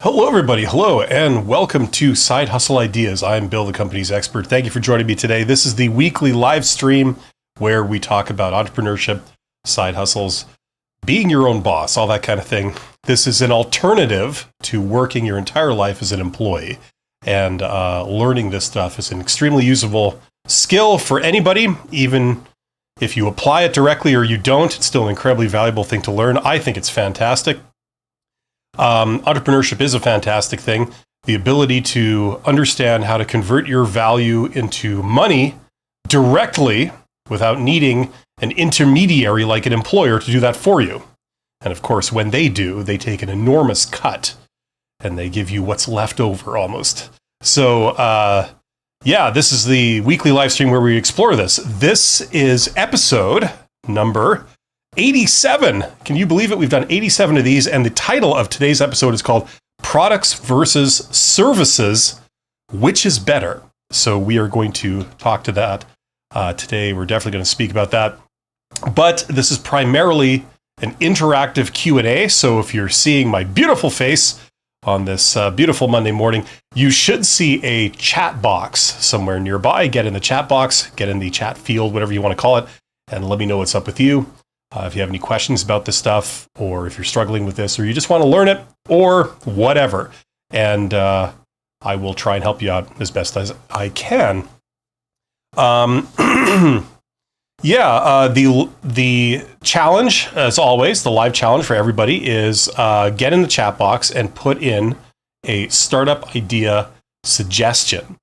Hello, everybody. Hello, and welcome to Side Hustle Ideas. I'm Bill, the company's expert. Thank you for joining me today. This is the weekly live stream where we talk about entrepreneurship, side hustles, being your own boss, all that kind of thing. This is an alternative to working your entire life as an employee. And learning this stuff is an extremely usable skill for anybody, even if you apply it directly or you don't. It's still an incredibly valuable thing to learn. I think it's fantastic. Entrepreneurship is a fantastic thing. The ability to understand how to convert your value into money directly without needing an intermediary like an employer to do that for you. And of course, when they do, they take an enormous cut and they give you what's left over almost. So, this is the weekly live stream where we explore this. This is episode number 87. Can you believe it? We've done 87 of these, and the title of today's episode is called Products versus Services, which is better? So we are going to talk to that today. We're definitely going to speak about that. But this is primarily an interactive Q&A. So if you're seeing my beautiful face on this beautiful Monday morning, you should see a chat box somewhere nearby. Get in the chat box, get in the chat field, whatever you want to call it, and let me know what's up with you. If you have any questions about this stuff, or if you're struggling with this, or you just want to learn it, or whatever. And I will try and help you out as best as I can. The challenge, as always, the live challenge for everybody is get in the chat box and put in a startup idea suggestion.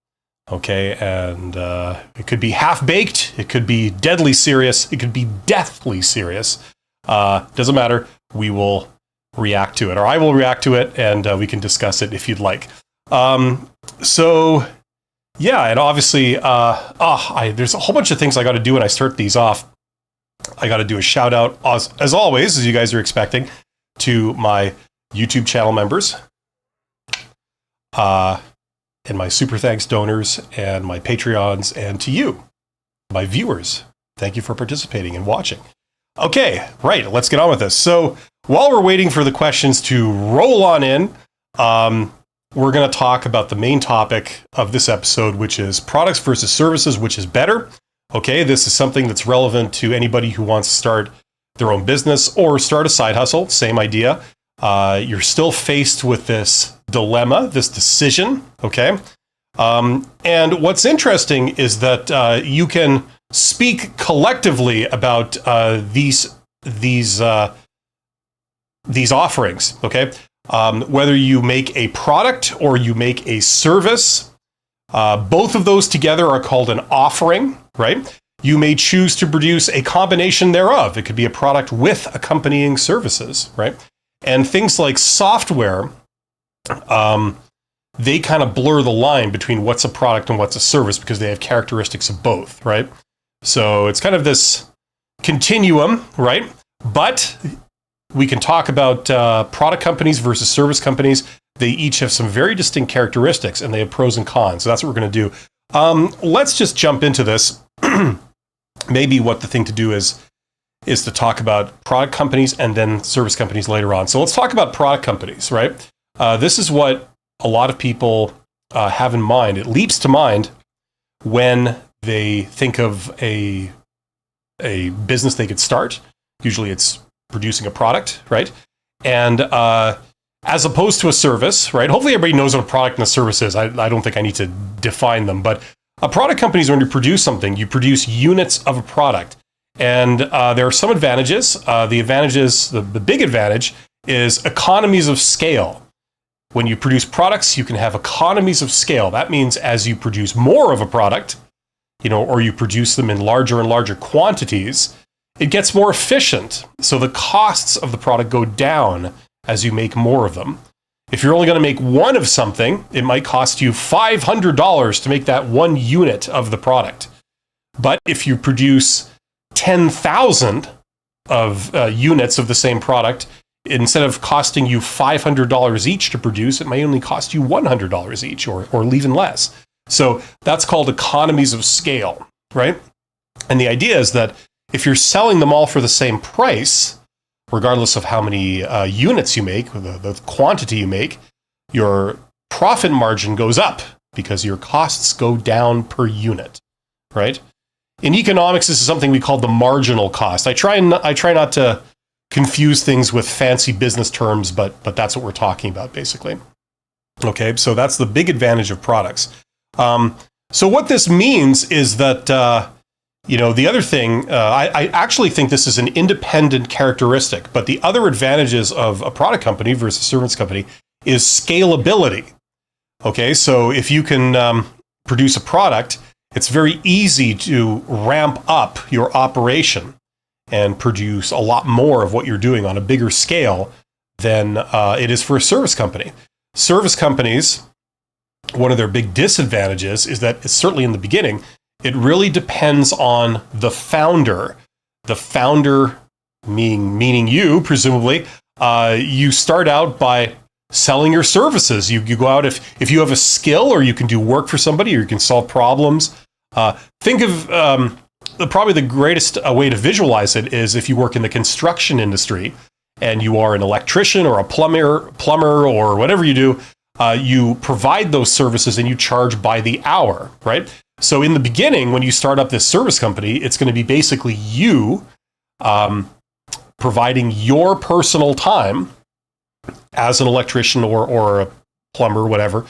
Okay, and it could be half-baked, it could be deadly serious, it could be deathly serious. Doesn't matter, we will react to it, or I will react to it, and we can discuss it if you'd like. And obviously, there's a whole bunch of things I got to do when I start these off. I got to do a shout-out, as always, as you guys are expecting, to my YouTube channel members. And my super thanks donors and my Patreons, and to you, my viewers. Thank you for participating and watching. Okay, right, let's get on with this. So while we're waiting for the questions to roll on in, we're going to talk about the main topic of this episode, which is products versus services, which is better. Okay, this is something that's relevant to anybody who wants to start their own business or start a side hustle. Same idea. You're still faced with this dilemma, this decision, okay? And what's interesting is that you can speak collectively about these offerings, okay? Whether you make a product or you make a service, both of those together are called an offering, right? You may choose to produce a combination thereof. It could be a product with accompanying services, right? And things like software, they kind of blur the line between what's a product and what's a service because they have characteristics of both, right? So it's kind of this continuum, right? But we can talk about product companies versus service companies. They each have some very distinct characteristics, and they have pros and cons. So that's what we're going to do. Let's just jump into this. Maybe what the thing to do is to talk about product companies and then service companies later on. So let's talk about product companies, right? This is what a lot of people have in mind. It leaps to mind when they think of a business they could start. Usually it's producing a product, right? And as opposed to a service, right? Hopefully everybody knows what a product and a service is. I don't think I need to define them, but a product company is when you produce something, you produce units of a product. And there are some advantages. The big advantage is economies of scale. When you produce products, you can have economies of scale. That means as you produce more of a product, or you produce them in larger and larger quantities, it gets more efficient. So the costs of the product go down as you make more of them. If you're only going to make one of something, it might cost you $500 to make that one unit of the product. But if you produce 10,000 of units of the same product, instead of costing you $500 each to produce, it may only cost you $100 each or even less. So that's called economies of scale, right? And the idea is that if you're selling them all for the same price, regardless of how many units you make, or the quantity you make, your profit margin goes up because your costs go down per unit, right? In economics, this is something we call the marginal cost. I try not to confuse things with fancy business terms, but that's what we're talking about, basically. Okay, so that's the big advantage of products. So what this means is that, the other thing, I actually think this is an independent characteristic, but the other advantages of a product company versus a service company is scalability. Okay, so if you can produce a product, it's very easy to ramp up your operation and produce a lot more of what you're doing on a bigger scale than it is for a service company. Service companies, one of their big disadvantages is that, certainly in the beginning, it really depends on the founder. The founder, meaning you, presumably, you start out by selling your services. You go out if you have a skill, or you can do work for somebody, or you can solve problems. Think of probably the greatest way to visualize it is if you work in the construction industry and you are an electrician or a plumber or whatever you do. You provide those services and you charge by the hour, right? So in the beginning, when you start up this service company, it's going to be basically you providing your personal time as an electrician or a plumber, whatever,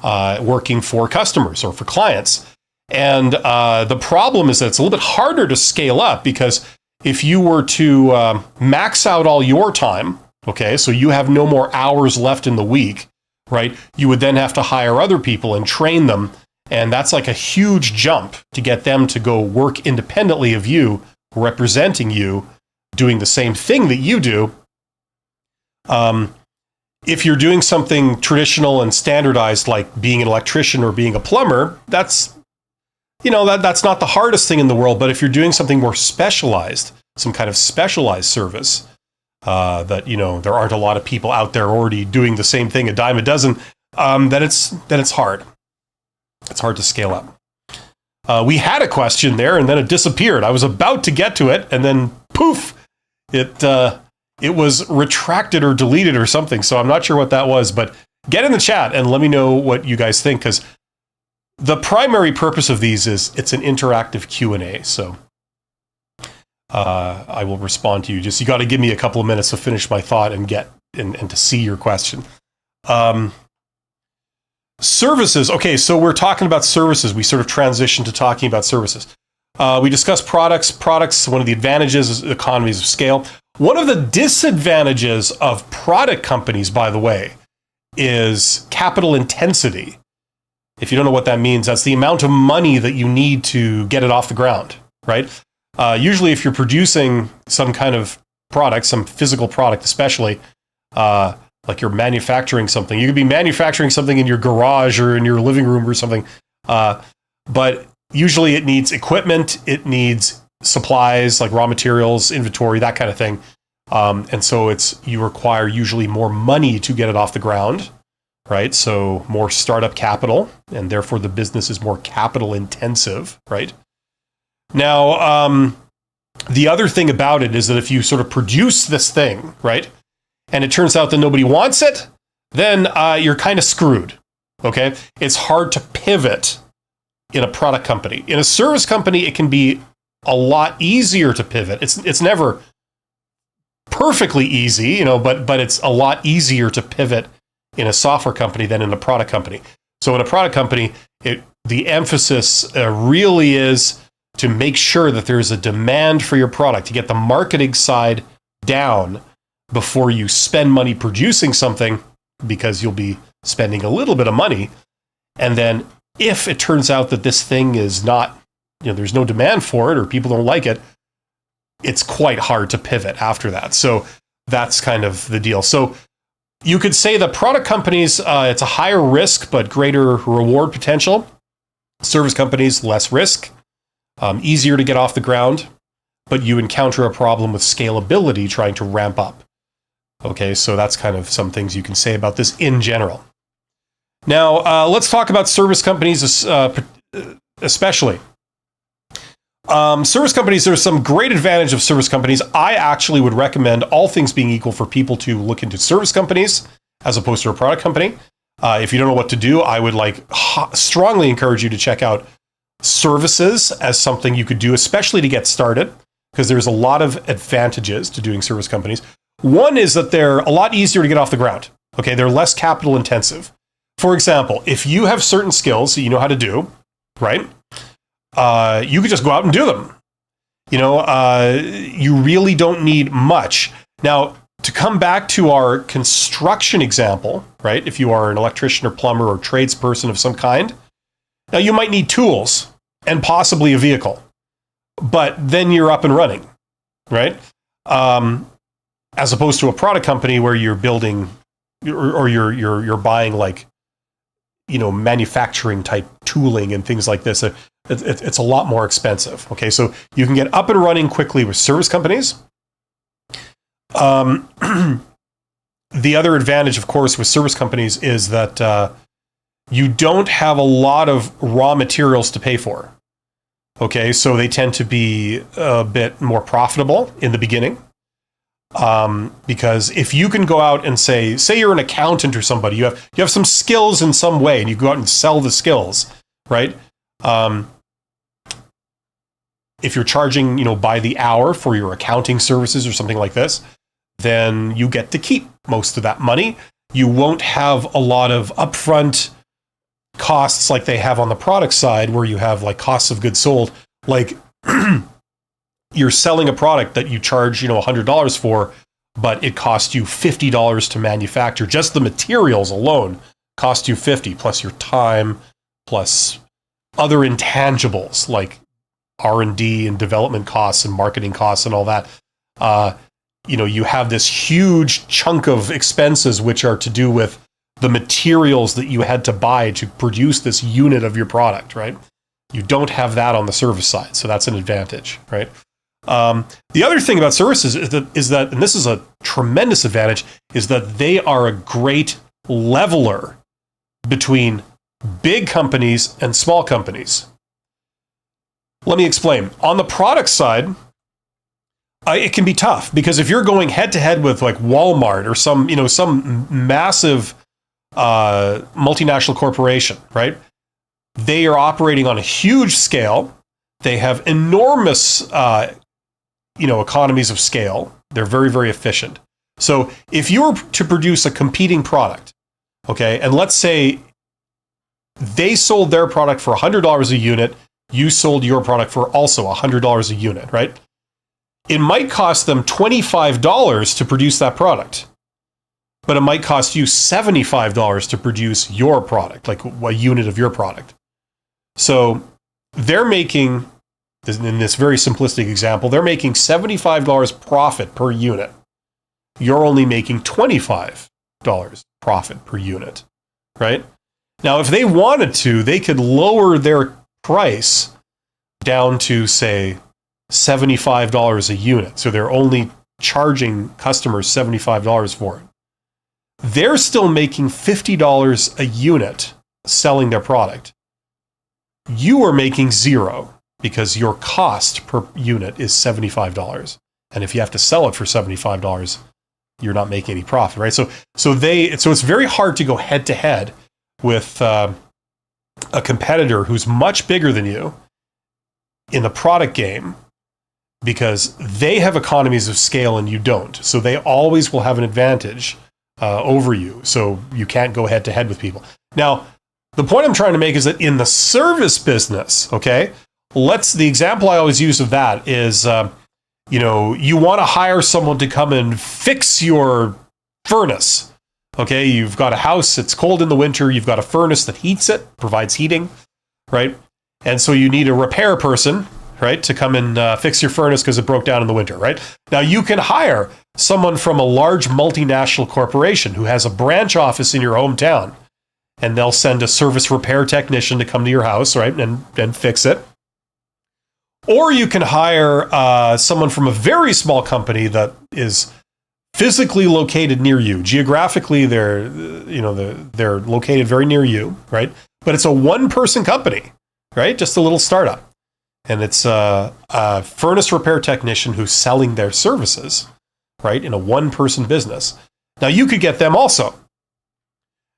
working for customers or for clients. And the problem is that it's a little bit harder to scale up, because if you were to max out all your time, okay, so you have no more hours left in the week, right? You would then have to hire other people and train them. And that's like a huge jump to get them to go work independently of you, representing you, doing the same thing that you do. If you're doing something traditional and standardized, like being an electrician or being a plumber, that's not the hardest thing in the world. But if you're doing something more specialized, some kind of specialized service, that there aren't a lot of people out there already doing the same thing a dime a dozen, then it's hard. It's hard to scale up. We had a question there, and then it disappeared. I was about to get to it, and then poof, it was retracted or deleted or something. So I'm not sure what that was, but get in the chat and let me know what you guys think, because the primary purpose of these is it's an interactive Q&A. So I will respond to you. You got to give me a couple of minutes to finish my thought and to see your question. Services. Okay, so we're talking about services. We sort of transitioned to talking about services. We discussed products. Products, one of the advantages is economies of scale. One of the disadvantages of product companies, by the way, is capital intensity. If you don't know what that means, that's the amount of money that you need to get it off the ground, right? Usually if you're producing some kind of product, some physical product especially, like you're manufacturing something. You could be manufacturing something in your garage or in your living room or something. But usually it needs equipment, it needs supplies like raw materials, inventory, that kind of thing. And so you require usually more money to get it off the ground, right? So more startup capital, and therefore the business is more capital intensive, right? Now, the other thing about it is that if you sort of produce this thing, right, and it turns out that nobody wants it, then you're kind of screwed, okay? It's hard to pivot in a product company. In a service company, it can be a lot easier to pivot. It's never perfectly easy, but it's a lot easier to pivot in a software company than in a product company. So in a product company, the emphasis really is to make sure that there's a demand for your product, to get the marketing side down before you spend money producing something, because you'll be spending a little bit of money. And then if it turns out that this thing is not, there's no demand for it or people don't like it, it's quite hard to pivot after that. So that's kind of the deal. So you could say that product companies, it's a higher risk but greater reward potential. Service companies, less risk, easier to get off the ground, but you encounter a problem with scalability trying to ramp up. Okay, so that's kind of some things you can say about this in general. Now, let's talk about service companies especially. Service companies, there's some great advantage of service companies. I actually would recommend, all things being equal, for people to look into service companies as opposed to a product company. If you don't know what to do, I would strongly encourage you to check out services as something you could do, especially to get started, because there's a lot of advantages to doing service companies. One is that they're a lot easier to get off the ground. Okay, they're less capital intensive. For example, if you have certain skills that you know how to do, right? You could just go out and do them. You really don't need much. Now, to come back to our construction example, right? If you are an electrician or plumber or tradesperson of some kind, now you might need tools and possibly a vehicle, but then you're up and running, right? As opposed to a product company where you're building or you're buying manufacturing type tooling and things like this. It's a lot more expensive. Okay, so you can get up and running quickly with service companies. The other advantage, of course, with service companies is that you don't have a lot of raw materials to pay for. Okay, so they tend to be a bit more profitable in the beginning. Because if you can go out and say you're an accountant or somebody, you have some skills in some way, and you go out and sell the skills, right? If you're charging, by the hour for your accounting services or something like this, then you get to keep most of that money. You won't have a lot of upfront costs like they have on the product side, where you have costs of goods sold, you're selling a product that you charge, $100 for, but it costs you $50 to manufacture. Just the materials alone cost you $50, plus your time, plus other intangibles like R&D and development costs and marketing costs and all that. You have this huge chunk of expenses which are to do with the materials that you had to buy to produce this unit of your product, right? You don't have that on the service side, so that's an advantage, right? The other thing about services is that, and this is a tremendous advantage, is that they are a great leveler between big companies and small companies. Let me explain. On the product side, it can be tough, because if you're going head to head with Walmart or some massive multinational corporation, right? They are operating on a huge scale. They have enormous economies of scale. They're very, very efficient. So if you were to produce a competing product, okay, and let's say they sold their product for $100 a unit, you sold your product for also $100 a unit, right? It might cost them $25 to produce that product, but it might cost you $75 to produce your product, like a unit of your product. So they're making, in this very simplistic example, they're making $75 profit per unit. You're only making $25 profit per unit, right? Now, if they wanted to, they could lower their price down to, say, $75 a unit. So they're only charging customers $75 for it. They're still making $50 a unit selling their product. You are making zero, because your cost per unit is $75. And if you have to sell it for $75, you're not making any profit, right? So it's very hard to go head to head with a competitor who's much bigger than you in the product game, because they have economies of scale and you don't. So they always will have an advantage over you. So you can't go head to head with people. Now, the point I'm trying to make is that in the service business, okay, the example I always use of that is, you want to hire someone to come and fix your furnace. Okay, you've got a house, it's cold in the winter, you've got a furnace that heats it, provides heating, right? And so you need a repair person, right, to come and fix your furnace because it broke down in the winter, right? Now you can hire someone from a large multinational corporation who has a branch office in your hometown, and they'll send a service repair technician to come to your house, right, and fix it. Or you can hire someone from a very small company that is physically located near you. Geographically, they're located very near you, right? But it's a one-person company, right? Just a little startup. And it's a furnace repair technician who's selling their services, right, in a one-person business. Now, you could get them also.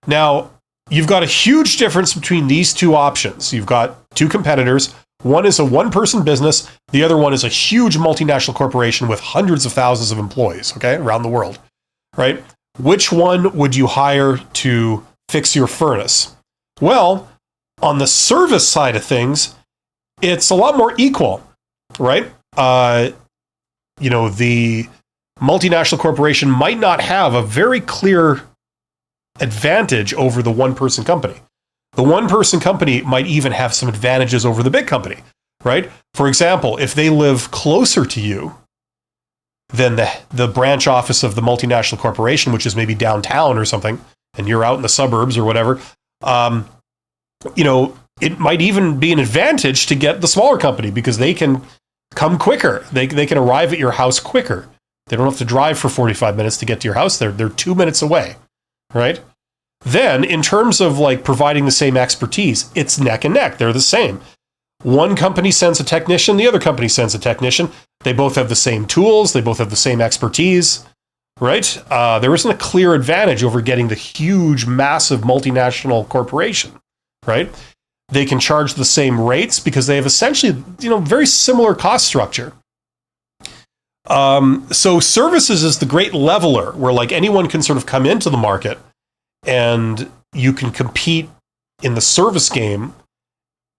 Now, you've got a huge difference between these two options. You've got two competitors. One is a one-person business. The other one is a huge multinational corporation with hundreds of thousands of employees, okay, around the world, right? Which one would you hire to fix your furnace? Well, on the service side of things, it's a lot more equal, right? The multinational corporation might not have a very clear advantage over the one-person company. The one-person company might even have some advantages over the big company, right? For example, if they live closer to you than the branch office of the multinational corporation, which is maybe downtown or something, and you're out in the suburbs or whatever, it might even be an advantage to get the smaller company because they can come quicker. They can arrive at your house quicker. They don't have to drive for 45 minutes to get to your house. They're 2 minutes away, right? Then, in terms of like providing the same expertise, it's neck and neck. They're the same. One company sends a technician, the other company sends a technician. They both have the same tools. They both have the same expertise, right? There isn't a clear advantage over getting the huge, massive multinational corporation, right? They can charge the same rates because they have essentially, very similar cost structure. So services is the great leveler where like anyone can sort of come into the market and you can compete in the service game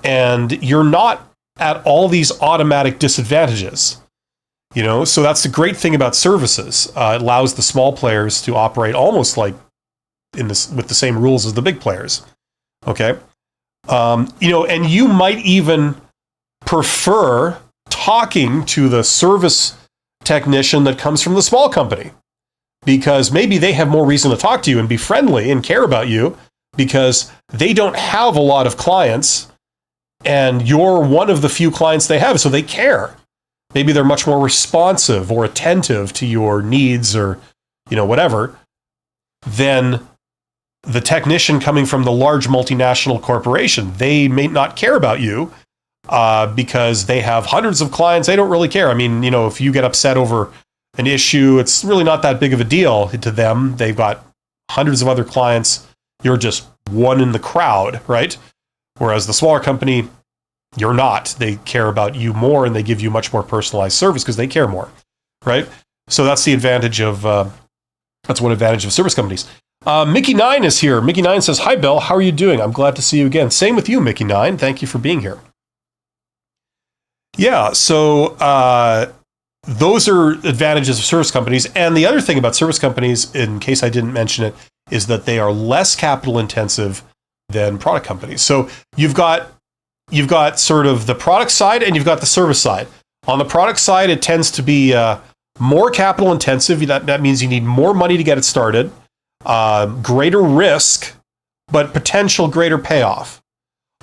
and you're not at all these automatic disadvantages, so that's the great thing about services. It allows the small players to operate almost like with the same rules as the big players. Okay. And you might even prefer talking to the service technician that comes from the small company because maybe they have more reason to talk to you and be friendly and care about you because they don't have a lot of clients and you're one of the few clients they have, so they care. Maybe they're much more responsive or attentive to your needs or, whatever, than the technician coming from the large multinational corporation. They may not care about you because they have hundreds of clients. They don't really care. I mean, if you get upset over an issue, it's really not that big of a deal to them. They've got hundreds of other clients. You're just one in the crowd, right? Whereas the smaller company, you're not. They care about you more and they give you much more personalized service because they care more, right? So that's the advantage of, that's one advantage of service companies. Mickey9 is here. Mickey9 says, "Hi, Bill. How are you doing? I'm glad to see you again." Same with you, Mickey9. Thank you for being here. Yeah, so those are advantages of service companies. And the other thing about service companies, in case I didn't mention it, is that they are less capital intensive than product companies. So you've got sort of the product side and you've got the service side. On the product side, it tends to be more capital intensive. That means you need more money to get it started. Greater risk, but potential greater payoff.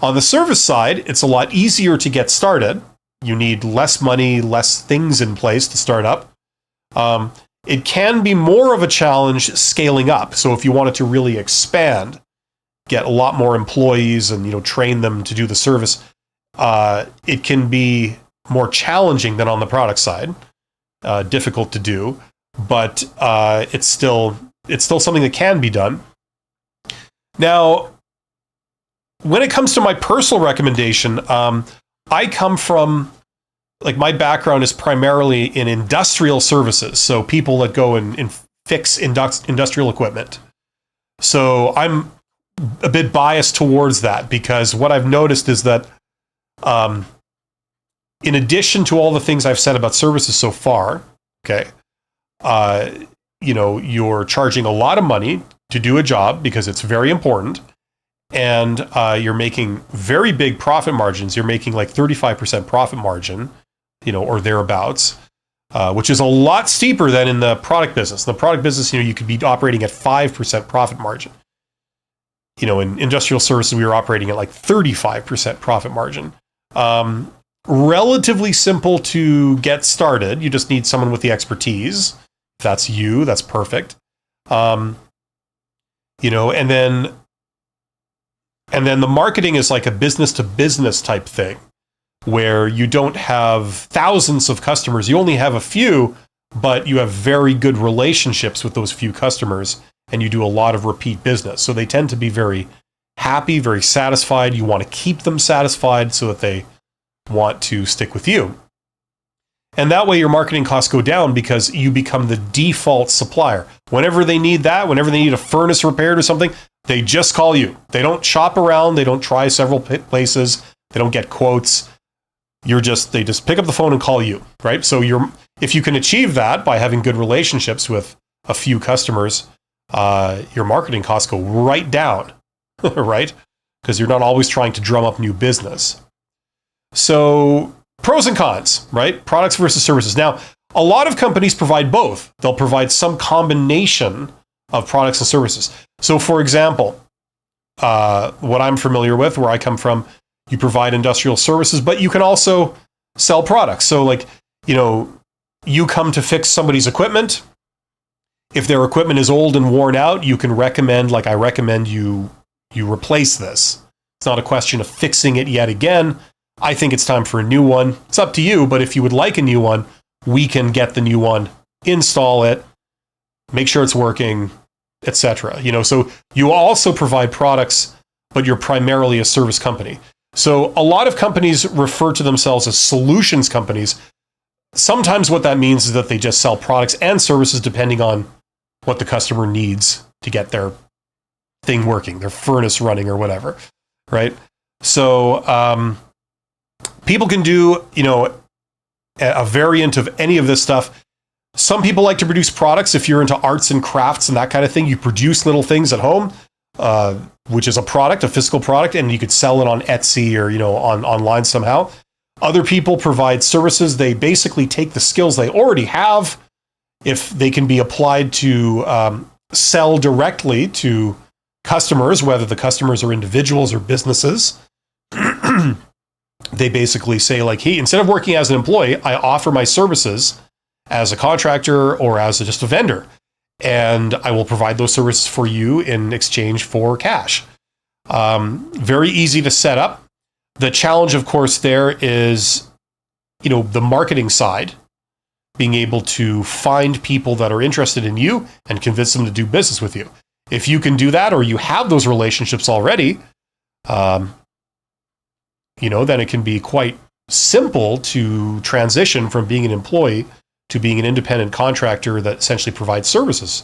On the service side, it's a lot easier to get started. You need less money, less things in place to start up. It can be more of a challenge scaling up. So if you wanted to really expand, get a lot more employees and train them to do the service, it can be more challenging than on the product side. Difficult to do, but it's still something that can be done. Now, when it comes to my personal recommendation, I come from, my background is primarily in industrial services. So people that go and fix industrial equipment. So I'm a bit biased towards that because what I've noticed is that in addition to all the things I've said about services so far, okay, you're charging a lot of money to do a job because it's very important. And you're making very big profit margins. You're making like 35% profit margin, or thereabouts, which is a lot steeper than in the product business. In the product business, you could be operating at 5% profit margin. In industrial services, we were operating at like 35% profit margin. Relatively simple to get started. You just need someone with the expertise. If that's you, that's perfect. And then the marketing is like a business to business type thing where you don't have thousands of customers. You only have a few, but you have very good relationships with those few customers and you do a lot of repeat business. So they tend to be very happy, very satisfied. You want to keep them satisfied so that they want to stick with you. And that way your marketing costs go down because you become the default supplier. Whenever they need that, whenever they need a furnace repaired or something, they just call you. They don't shop around. They don't try several places. They don't get quotes. They just pick up the phone and call you, right? So if you can achieve that by having good relationships with a few customers, your marketing costs go right down, right? Because you're not always trying to drum up new business. So pros and cons, right? Products versus services. Now, a lot of companies provide both. They'll provide some combination of products and services. So for example, what I'm familiar with, where I come from, you provide industrial services, but you can also sell products. So like, you come to fix somebody's equipment. If their equipment is old and worn out, you can recommend, like I recommend you replace this. It's not a question of fixing it yet again. I think it's time for a new one. It's up to you, but if you would like a new one, we can get the new one, install it, make sure it's working, etc. So you also provide products, but you're primarily a service company. So a lot of companies refer to themselves as solutions companies. Sometimes what that means is that they just sell products and services depending on what the customer needs to get their thing working, their furnace running or whatever, right? So people can do, a variant of any of this stuff. Some people like to produce products. If you're into arts and crafts and that kind of thing, you produce little things at home, which is a product, a physical product, and you could sell it on Etsy or, online somehow. Other people provide services. They basically take the skills they already have. If they can be applied to sell directly to customers, whether the customers are individuals or businesses, they basically say like, hey, instead of working as an employee, I offer my services as a contractor or as just a vendor. And I will provide those services for you in exchange for cash. Very easy to set up. The challenge, of course, there is, the marketing side, being able to find people that are interested in you and convince them to do business with you. If you can do that, or you have those relationships already, then it can be quite simple to transition from being an employee to being an independent contractor that essentially provides services.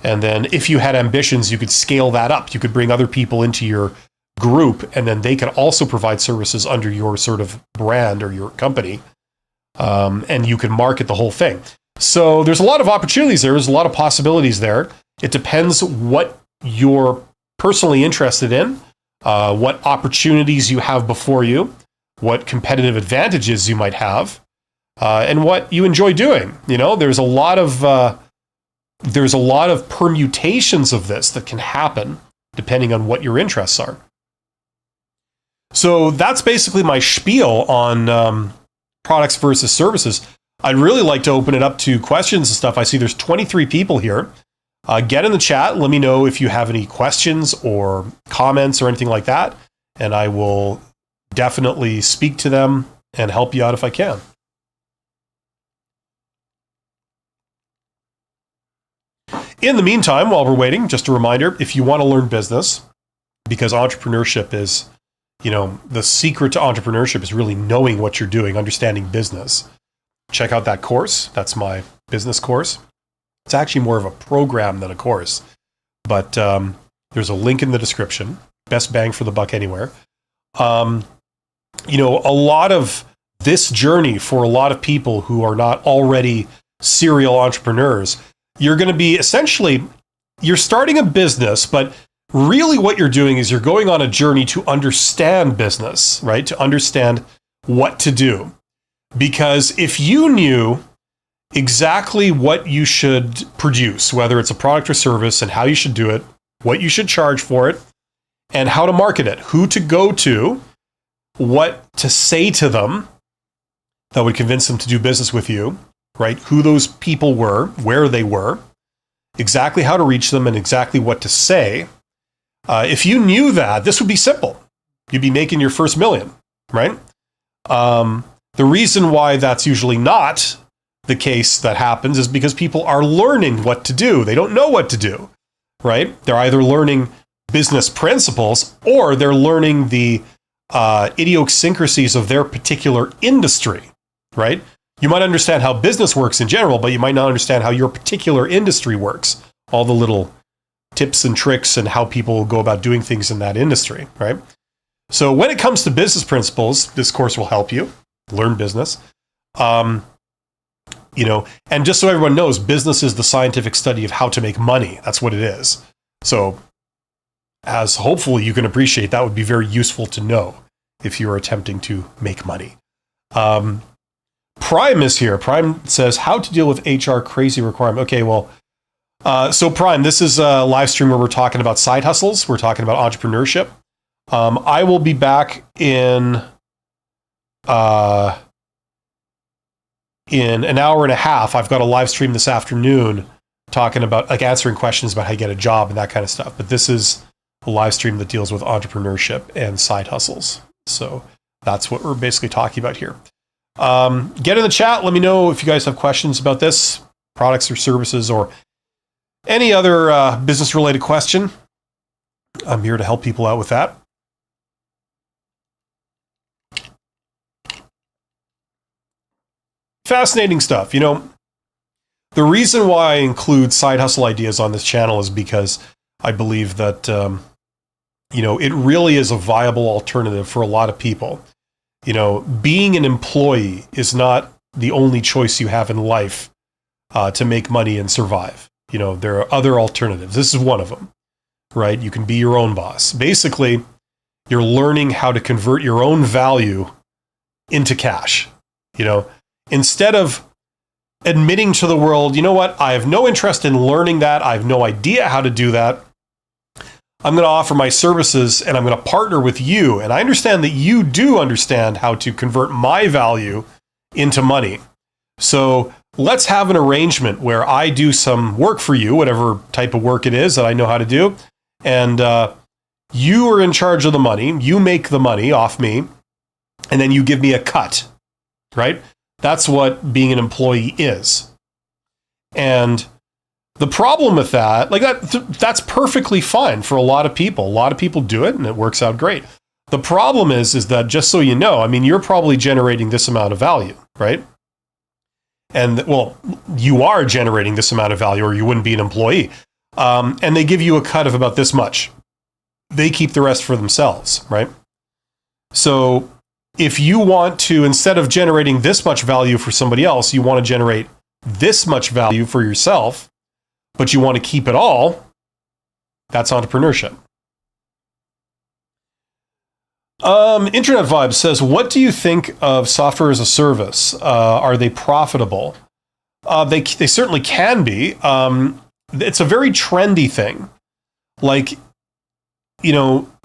And then if you had ambitions, you could scale that up. You could bring other people into your group, and then they could also provide services under your sort of brand or your company. And you can market the whole thing. So there's a lot of opportunities there. There's a lot of possibilities there. It depends what you're personally interested in, what opportunities you have before you, what competitive advantages you might have, and what you enjoy doing. There's a lot of permutations of this that can happen depending on what your interests are. So that's basically my spiel on products versus services. I'd really like to open it up to questions and stuff. I see there's 23 people here. Get in the chat. Let me know if you have any questions or comments or anything like that, and I will definitely speak to them and help you out if I can. In the meantime, while we're waiting, just a reminder, if you want to learn business, because entrepreneurship is, the secret to entrepreneurship is really knowing what you're doing, understanding business. Check out that course. That's my business course. It's actually more of a program than a course, but there's a link in the description. Best bang for the buck anywhere. A lot of this journey for a lot of people who are not already serial entrepreneurs, you're going to be essentially, you're starting a business, but really what you're doing is you're going on a journey to understand business, right? To understand what to do. Because if you knew exactly what you should produce, whether it's a product or service, and how you should do it, what you should charge for it, and how to market it, who to go to, what to say to them that would convince them to do business with you, right? Who those people were, where they were, exactly how to reach them, and exactly what to say. If you knew that, this would be simple. You'd be making your first million, right? The reason why that's usually not the case that happens is because people are learning what to do. They don't know what to do, right? They're either learning business principles, or they're learning the idiosyncrasies of their particular industry, right? You might understand how business works in general, but you might not understand how your particular industry works. All the little tips and tricks and how people go about doing things in that industry, right? So when it comes to business principles, this course will help you learn business. And just so everyone knows, business is the scientific study of how to make money. That's what it is. So as hopefully you can appreciate, that would be very useful to know if you're attempting to make money. Prime is here. Prime says, how to deal with HR crazy requirement. Okay, well, so Prime, this is a live stream where we're talking about side hustles. We're talking about entrepreneurship. I will be back in an hour and a half. I've got a live stream this afternoon talking about answering questions about how you get a job and that kind of stuff. But this is a live stream that deals with entrepreneurship and side hustles. So that's what we're basically talking about here. Get in the chat. Let me know if you guys have questions about this, products or services, or any other business related question. I'm here to help people out with that. Fascinating stuff. The reason why I include side hustle ideas on this channel is because I believe that, it really is a viable alternative for a lot of people. Being an employee is not the only choice you have in life to make money and survive. There are other alternatives. This is one of them, right? You can be your own boss. Basically, you're learning how to convert your own value into cash. Instead of admitting to the world, you know what, I have no interest in learning that. I have no idea how to do that. I'm going to offer my services and I'm going to partner with you. And I understand that you do understand how to convert my value into money. So let's have an arrangement where I do some work for you, whatever type of work it is that I know how to do. And you are in charge of the money. You make the money off me. And then you give me a cut, right? That's what being an employee is. And the problem with that, that's perfectly fine for a lot of people. A lot of people do it and it works out great. The problem is that, just so you know, you're probably generating this amount of value, right? And well, you are generating this amount of value or you wouldn't be an employee. And they give you a cut of about this much. They keep the rest for themselves, right? So if you want to, instead of generating this much value for somebody else, you want to generate this much value for yourself, but you want to keep it all, that's entrepreneurship. Internet Vibe says, what do you think of software as a service? Are they profitable? They certainly can be. It's a very trendy thing. A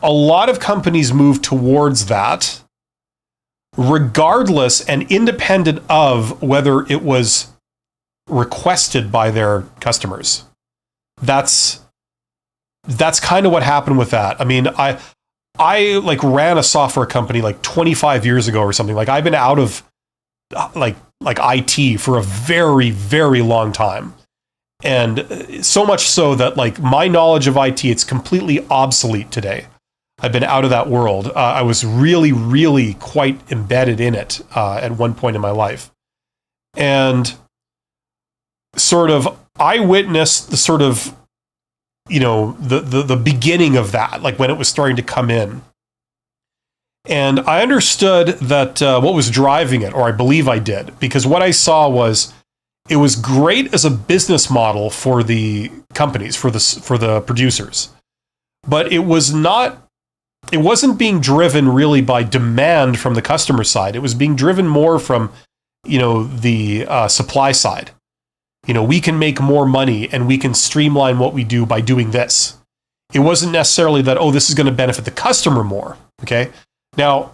lot of companies move towards that, regardless and independent of whether it was requested by their customers. That's kind of what happened with that. I ran a software company 25 years ago or something. I've been out of IT for a very, very long time. And so much so that my knowledge of IT, it's completely obsolete today. I've been out of that world. I was really, really quite embedded in it at one point in my life. And I witnessed the the beginning of that, when it was starting to come in. And I understood that what was driving it, or I believe I did, because what I saw was it was great as a business model for the companies, for the producers. But it wasn't being driven really by demand from the customer side. It was being driven more from, the supply side. We can make more money and we can streamline what we do by doing this. It wasn't necessarily that, this is going to benefit the customer more. Okay. Now,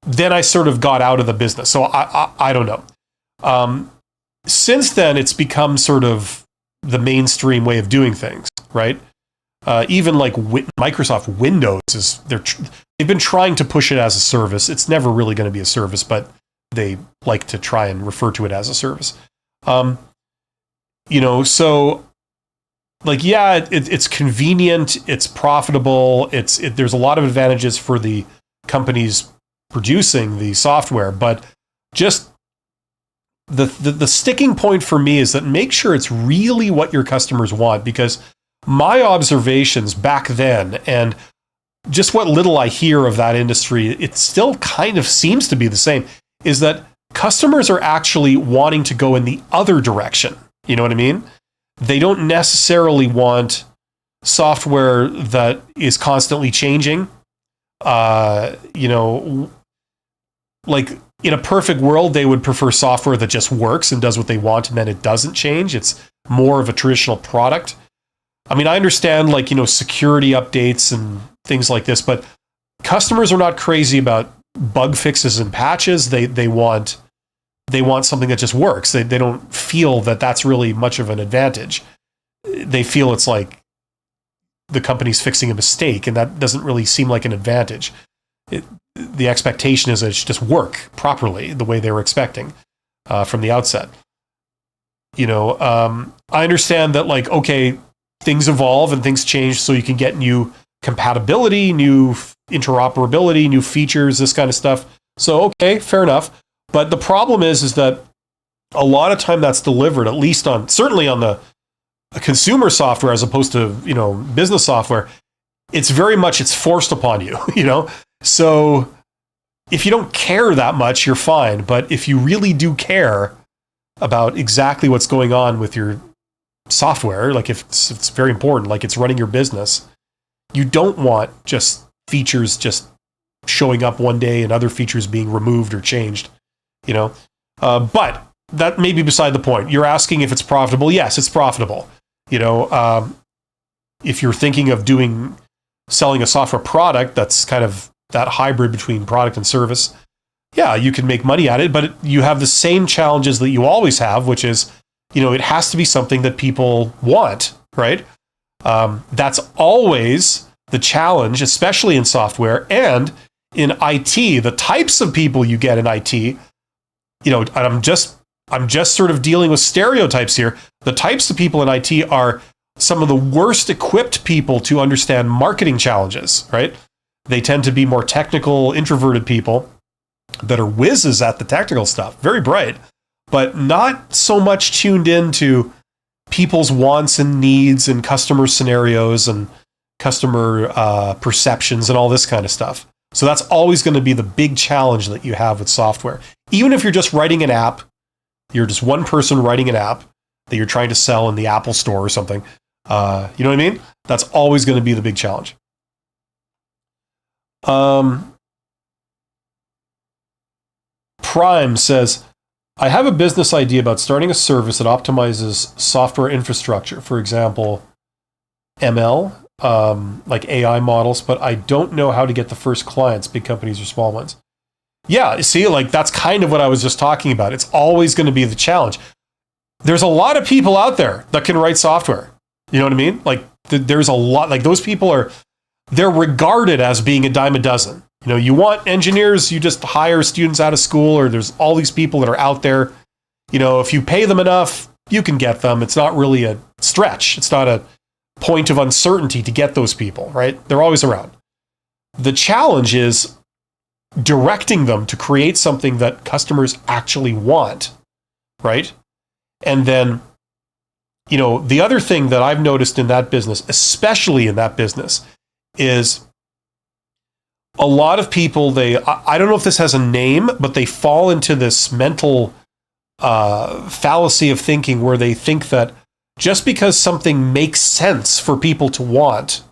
then I sort of got out of the business. So I don't know. Since then, it's become sort of the mainstream way of doing things, right? Even Microsoft Windows they've been trying to push it as a service. It's never really going to be a service, but they like to try and refer to it as a service. So like, yeah, it's convenient, it's profitable, there's a lot of advantages for the companies producing the software, but just the sticking point for me is that make sure it's really what your customers want, because my observations back then and just what little I hear of that industry, it still kind of seems to be the same, is that customers are actually wanting to go in the other direction. You know what I mean? They don't necessarily want software that is constantly changing. You know, like in a perfect world, they would prefer software that just works and does what they want and then it doesn't change. It's more of a traditional product. I mean, I understand, like, you know, security updates and things like this, but customers are not crazy about bug fixes and patches. They want something that just works. They don't feel that that's really much of an advantage. They feel it's like the company's fixing a mistake, and that doesn't really seem like an advantage. The expectation is that it should just work properly the way they were expecting from the outset. You know, I understand that, like, okay, things evolve and things change, so you can get new compatibility, new interoperability, new features, this kind of stuff. So, okay, fair enough. But the problem is that a lot of time that's delivered, at least certainly on the consumer software as opposed to, you know, business software, it's forced upon you, you know? So if you don't care that much, you're fine. But if you really do care about exactly what's going on with your software, like if it's very important, like it's running your business, you don't want just features just showing up one day and other features being removed or changed, you know? But that may be beside the point. You're asking if it's profitable. Yes, it's profitable. You know, if you're thinking of selling a software product that's kind of that hybrid between product and service, yeah, you can make money at it, but you have the same challenges that you always have, which is, you know, it has to be something that people want, right? That's always the challenge, especially in software and in IT. The types of people you get in IT, you know, and I'm just sort of dealing with stereotypes here. The types of people in IT are some of the worst equipped people to understand marketing challenges, right? They tend to be more technical, introverted people that are whizzes at the technical stuff, very bright, but not so much tuned into people's wants and needs and customer scenarios and customer perceptions and all this kind of stuff. So that's always going to be the big challenge that you have with software. Even if you're just writing an app, you're just one person writing an app that you're trying to sell in the Apple Store or something. You know what I mean? That's always going to be the big challenge. Prime says, I have a business idea about starting a service that optimizes software infrastructure, for example, ML, like AI models, but I don't know how to get the first clients, big companies or small ones. Yeah, see, like that's kind of what I was just talking about. It's always going to be the challenge. There's a lot of people out there that can write software. You know what I mean? Like there's a lot, like those people they're regarded as being a dime a dozen. You know, you want engineers, you just hire students out of school, or there's all these people that are out there. You know, if you pay them enough, you can get them. It's not really a stretch. It's not a point of uncertainty to get those people, right? They're always around. The challenge is directing them to create something that customers actually want, right? And then, you know, the other thing that I've noticed in that business, especially in that business, is a lot of people, I don't know if this has a name, but they fall into this mental fallacy of thinking where they think that just because something makes sense for people to want,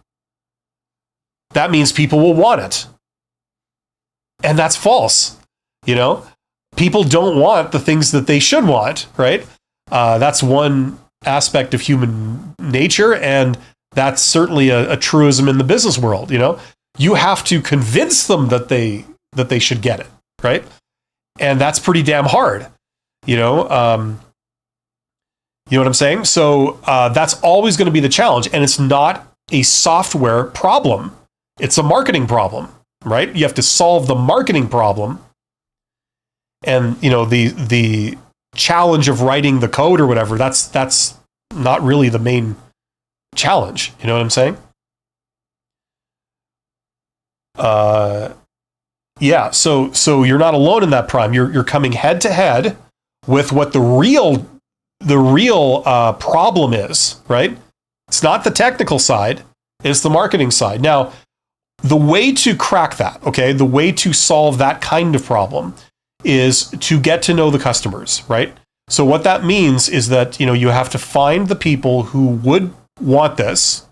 that means people will want it. And that's false. You know, people don't want the things that they should want, right? That's one aspect of human nature, and that's certainly a truism in the business world. You know, you have to convince them that they should get it, right? And that's pretty damn hard. You know what I'm saying? So that's always going to be the challenge, and it's not a software problem; it's a marketing problem, right? You have to solve the marketing problem, and you know the challenge of writing the code or whatever. That's not really the main challenge. You know what I'm saying? Yeah. So you're not alone in that prime. You're coming head to head with what the real problem is, right? It's not the technical side. It's the marketing side. Now, the way to crack that, okay, the way to solve that kind of problem is to get to know the customers, right? So what that means is that, you have to find the people who would want this.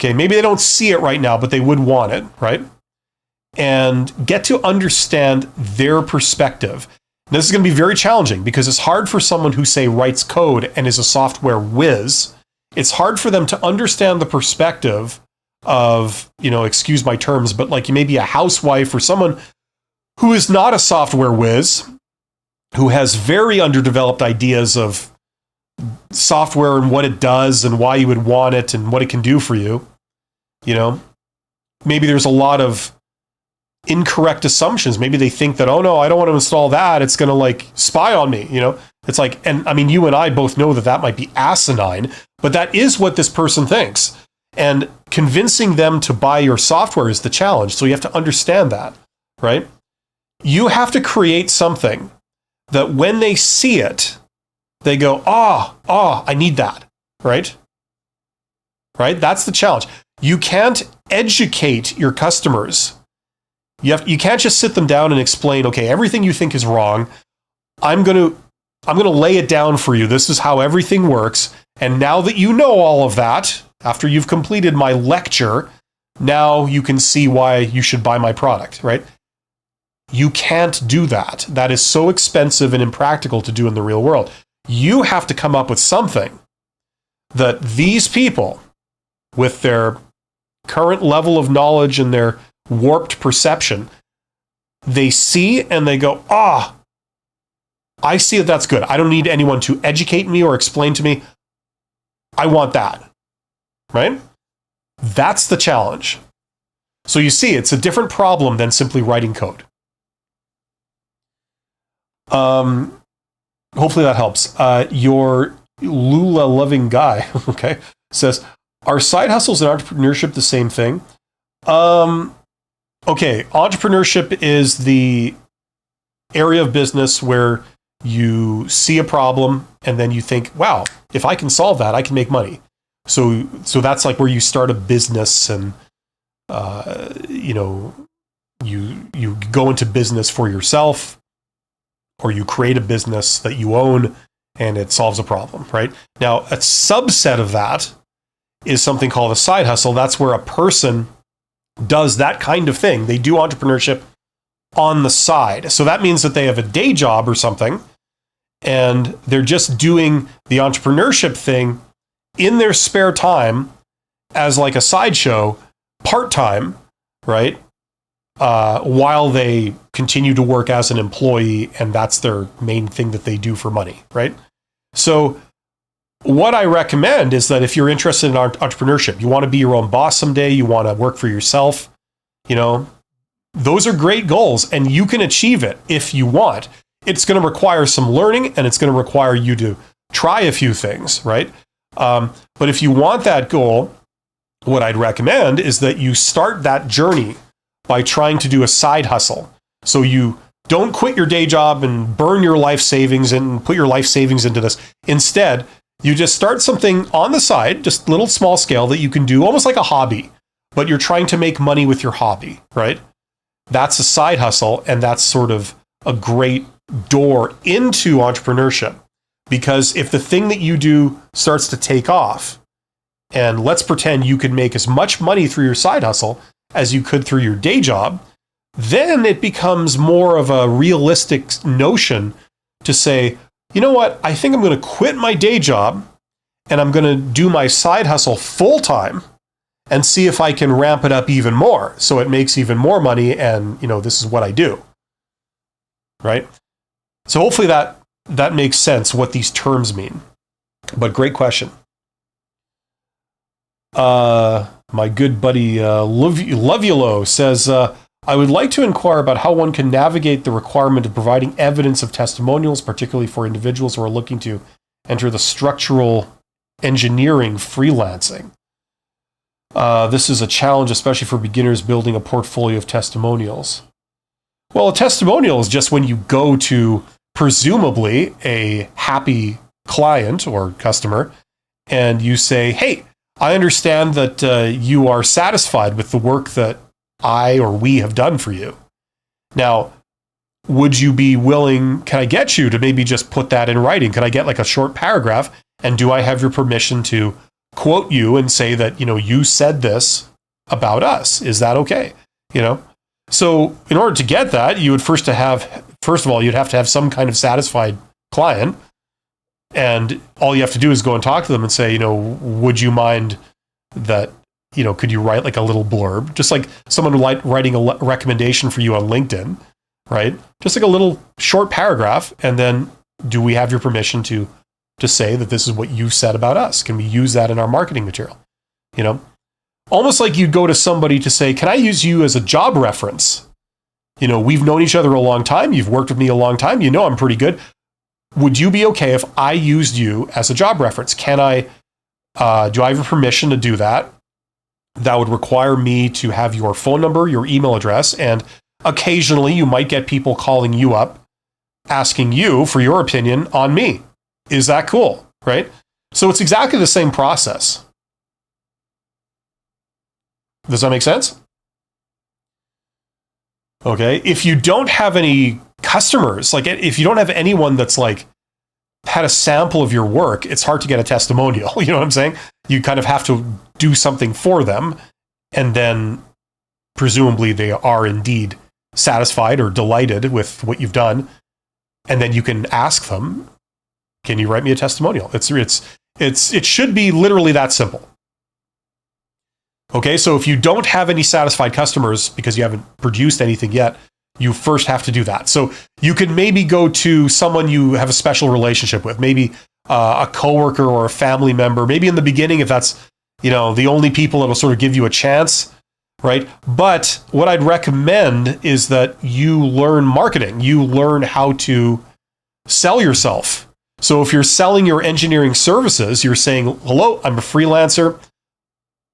Okay, maybe they don't see it right now, but they would want it, right? And get to understand their perspective. And this is going to be very challenging because it's hard for someone who, say, writes code and is a software whiz. It's hard for them to understand the perspective of, excuse my terms, but like you may be a housewife or someone who is not a software whiz, who has very underdeveloped ideas of software and what it does and why you would want it and what it can do for you. Maybe there's a lot of incorrect assumptions. Maybe they think that, oh no, I don't want to install that. It's going to like spy on me. It's like, and I mean, you and I both know that might be asinine, but that is what this person thinks. And convincing them to buy your software is the challenge. So you have to understand that, right? You have to create something that when they see it, they go, I need that, right? Right? That's the challenge. You can't educate your customers. You can't just sit them down and explain, okay, everything you think is wrong. I'm going to lay it down for you. This is how everything works. And now that you know all of that, after you've completed my lecture, now you can see why you should buy my product, right? You can't do that. That is so expensive and impractical to do in the real world. You have to come up with something that these people, with their current level of knowledge and their warped perception, they see and they go, I see that that's good. I don't need anyone to educate me or explain to me. I want that, right? That's the challenge. So you see, it's a different problem than simply writing code. Hopefully that helps. Your Lula loving guy, okay, says, are side hustles and entrepreneurship the same thing? Okay, entrepreneurship is the area of business where you see a problem and then you think, wow, if I can solve that, I can make money. So that's like where you start a business and, you go into business for yourself, or you create a business that you own and it solves a problem, right? Now, a subset of that is something called a side hustle. That's where a person does that kind of thing. They do entrepreneurship on the side. So that means that they have a day job or something, and they're just doing the entrepreneurship thing in their spare time as like a sideshow, part-time, right? While they continue to work as an employee, and that's their main thing that they do for money, right? So what I recommend is that if you're interested in entrepreneurship, you want to be your own boss someday, you want to work for yourself, those are great goals, and you can achieve it if you want. It's going to require some learning, and it's going to require you to try a few things, right? But if you want that goal, what I'd recommend is that you start that journey by trying to do a side hustle. So you don't quit your day job and burn your life savings and put your life savings into this. Instead, you just start something on the side, just little small scale that you can do almost like a hobby, but you're trying to make money with your hobby, right? That's a side hustle, and that's sort of a great door into entrepreneurship. Because if the thing that you do starts to take off, and let's pretend you could make as much money through your side hustle as you could through your day job, then it becomes more of a realistic notion to say, you know what, I think I'm going to quit my day job and I'm going to do my side hustle full time and see if I can ramp it up even more so it makes even more money, and this is what I do. Right? So hopefully that makes sense what these terms mean. But great question. My good buddy Lovulo says, I would like to inquire about how one can navigate the requirement of providing evidence of testimonials, particularly for individuals who are looking to enter the structural engineering freelancing. This is a challenge, especially for beginners building a portfolio of testimonials. Well, a testimonial is just when you go to presumably a happy client or customer and you say, hey, I understand that you are satisfied with the work that I or we have done for you. Now, would you be willing, can I get you to maybe just put that in writing? Can I get like a short paragraph? And do I have your permission to quote you and say that, you said this about us? Is that okay? So in order to get that, you would first of all, you'd have to have some kind of satisfied client. And all you have to do is go and talk to them and say, would you mind that, could you write like a little blurb? Just like someone writing a recommendation for you on LinkedIn, right? Just like a little short paragraph. And then do we have your permission to say that this is what you said about us? Can we use that in our marketing material? Almost like you'd go to somebody to say, can I use you as a job reference? We've known each other a long time. You've worked with me a long time. I'm pretty good. Would you be okay if I used you as a job reference? Do I have your permission to do that? That would require me to have your phone number, your email address, and occasionally you might get people calling you up, asking you for your opinion on me. Is that cool? Right? So it's exactly the same process. Does that make sense? Okay. If you don't have any customers, like if you don't have anyone that's like had a sample of your work, it's hard to get a testimonial. You know what I'm saying? You kind of have to do something for them. And then presumably they are indeed satisfied or delighted with what you've done. And then you can ask them, can you write me a testimonial? It should be literally that simple. Okay, so if you don't have any satisfied customers because you haven't produced anything yet, you first have to do that. So you can maybe go to someone you have a special relationship with, maybe a coworker or a family member, maybe in the beginning if that's, the only people that'll sort of give you a chance, right? But what I'd recommend is that you learn marketing. You learn how to sell yourself. So if you're selling your engineering services, you're saying, hello, I'm a freelancer.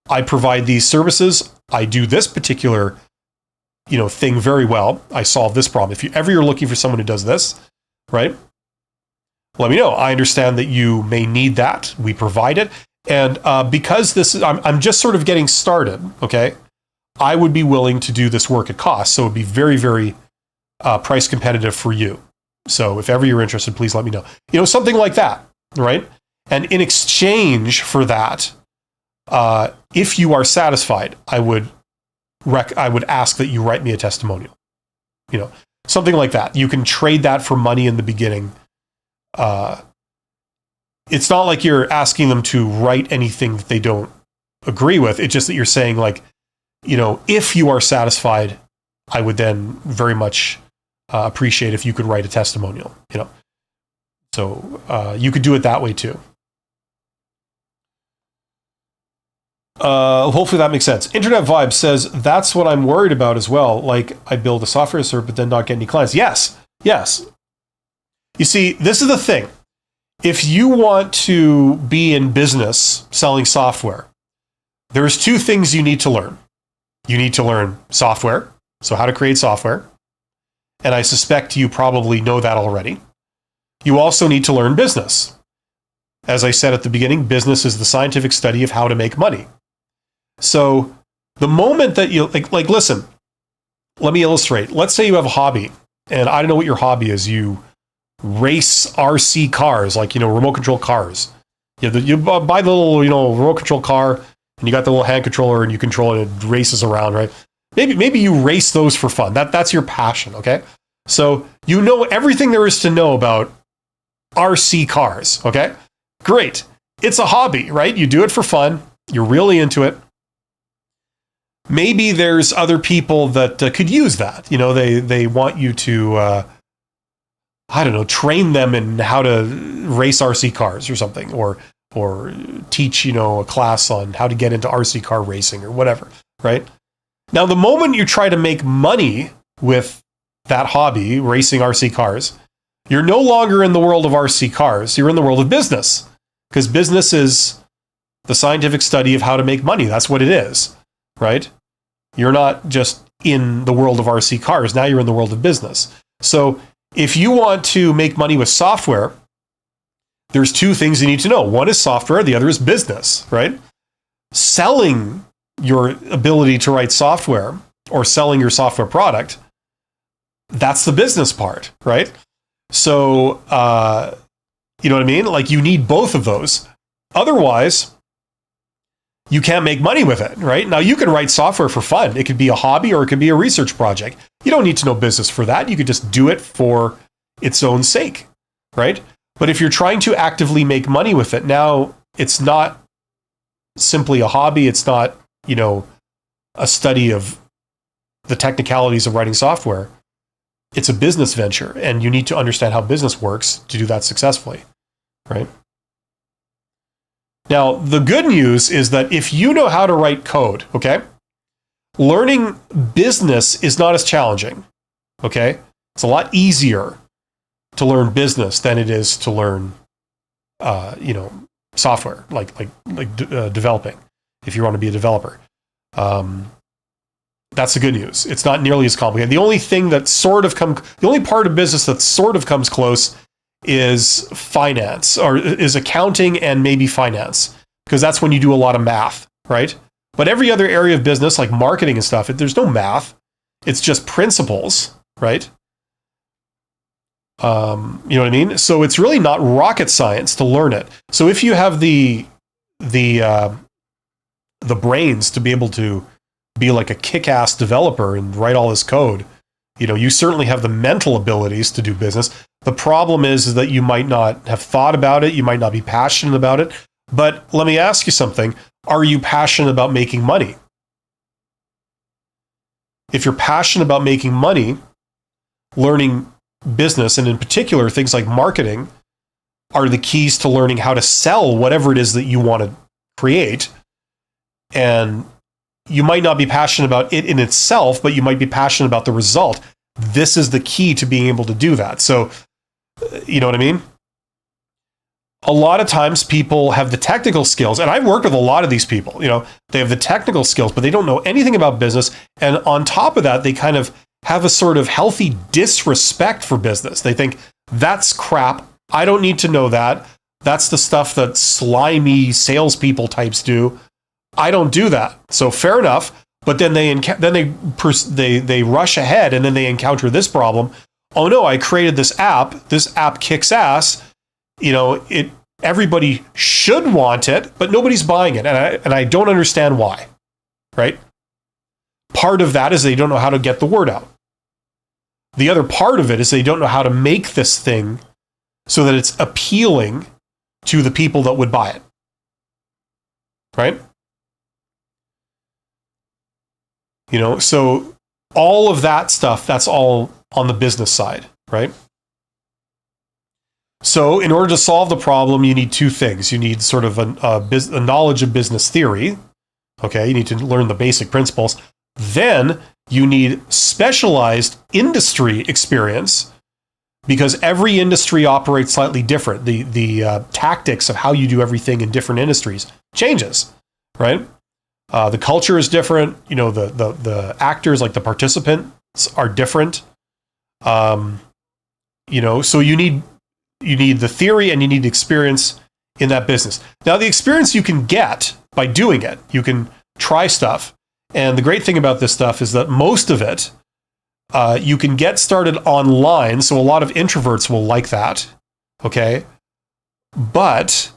I provide these services. I do this particular, thing very well. I solve this problem. If you're looking for someone who does this, right? Let me know. I understand that you may need that. We provide it. And because I'm just sort of getting started, okay? I would be willing to do this work at cost. So it'd be very, very price competitive for you. So if ever you're interested, please let me know. Something like that, right? And in exchange for that, if you are satisfied, I would ask that you write me a testimonial. Something like that. You can trade that for money in the beginning. It's not like you're asking them to write anything that they don't agree with. It's just that you're saying like, if you are satisfied, I would then very much appreciate if you could write a testimonial. So you could do it that way too. Hopefully that makes sense. Internet Vibe says, that's what I'm worried about as well. Like I build a software server, but then not get any clients. Yes. You see, this is the thing. If you want to be in business selling software, there's two things you need to learn. You need to learn software, so how to create software. And I suspect you probably know that already. You also need to learn business. As I said at the beginning, business is the scientific study of how to make money. So the moment that you, like listen, let me illustrate. Let's say you have a hobby, and I don't know what your hobby is. You race RC cars, like, remote control cars. You buy the little, remote control car, and you got the little hand controller, and you control it, and it races around, right? Maybe you race those for fun. That's your passion, okay? So you know everything there is to know about RC cars, okay? Great. It's a hobby, right? You do it for fun. You're really into it. Maybe there's other people that could use that. They want you to, train them in how to race RC cars or something, or teach, a class on how to get into RC car racing or whatever, right? Now, the moment you try to make money with that hobby, racing RC cars, you're no longer in the world of RC cars. You're in the world of business, because business is the scientific study of how to make money. That's what it is, right? You're not just in the world of RC cars. Now you're in the world of business. So if you want to make money with software, there's two things you need to know. One is software, the other is business, right? Selling your ability to write software or selling your software product, that's the business part, right? So, you know what I mean? Like, you need both of those. Otherwise, you can't make money with it, right? Now, you can write software for fun. It could be a hobby or it could be a research project. You don't need to know business for that. You could just do it for its own sake, right? But if you're trying to actively make money with it, now it's not simply a hobby. It's not, you know, a study of the technicalities of writing software. It's a business venture, and you need to understand how business works to do that successfully, right? Now, the good news is that if you know how to write code, okay, learning business is not as challenging, okay? It's a lot easier to learn business than it is to learn, you know, software, like developing, if you want to be a developer. That's the good news. It's not nearly as complicated. The only part of business that sort of comes close is finance, or is accounting and maybe finance, because that's when you do a lot of math, right? But every other area of business, like marketing and stuff, there's no math. It's just principles, right? You know what I mean? So it's really not rocket science to learn it. So if you have the brains to be able to be like a kick-ass developer and write all this code, you know, you certainly have the mental abilities to do business. The problem is that you might not have thought about it. You might not be passionate about it. But let me ask you something. Are you passionate about making money? If you're passionate about making money, learning business, and in particular, things like marketing, are the keys to learning how to sell whatever it is that you want to create. And you might not be passionate about it in itself, but you might be passionate about the result. This is the key to being able to do that. So, you know what I mean? A lot of times people have the technical skills, and I've worked with a lot of these people. You know, they have the technical skills, but they don't know anything about business. And on top of that, they kind of have a sort of healthy disrespect for business. They think, that's crap. I don't need to know that. That's the stuff that slimy salespeople types do. I don't do that. So fair enough. But then they rush ahead, and then they encounter this problem. Oh no, I created this app. This app kicks ass. You know, everybody should want it, but nobody's buying it. And I don't understand why. Right? Part of that is they don't know how to get the word out. The other part of it is they don't know how to make this thing so that it's appealing to the people that would buy it. Right? You know, so all of that stuff, that's all on the business side, right? So in order to solve the problem, you need two things. You need sort of a knowledge of business theory. Okay, you need to learn the basic principles. Then you need specialized industry experience, because every industry operates slightly different. The tactics of how you do everything in different industries changes, right? The culture is different. You know, the actors, like the participants, are different. You know, so you need the theory and you need experience in that business. Now, the experience you can get by doing it. You can try stuff. And the great thing about this stuff is that most of it, you can get started online. So a lot of introverts will like that. Okay. But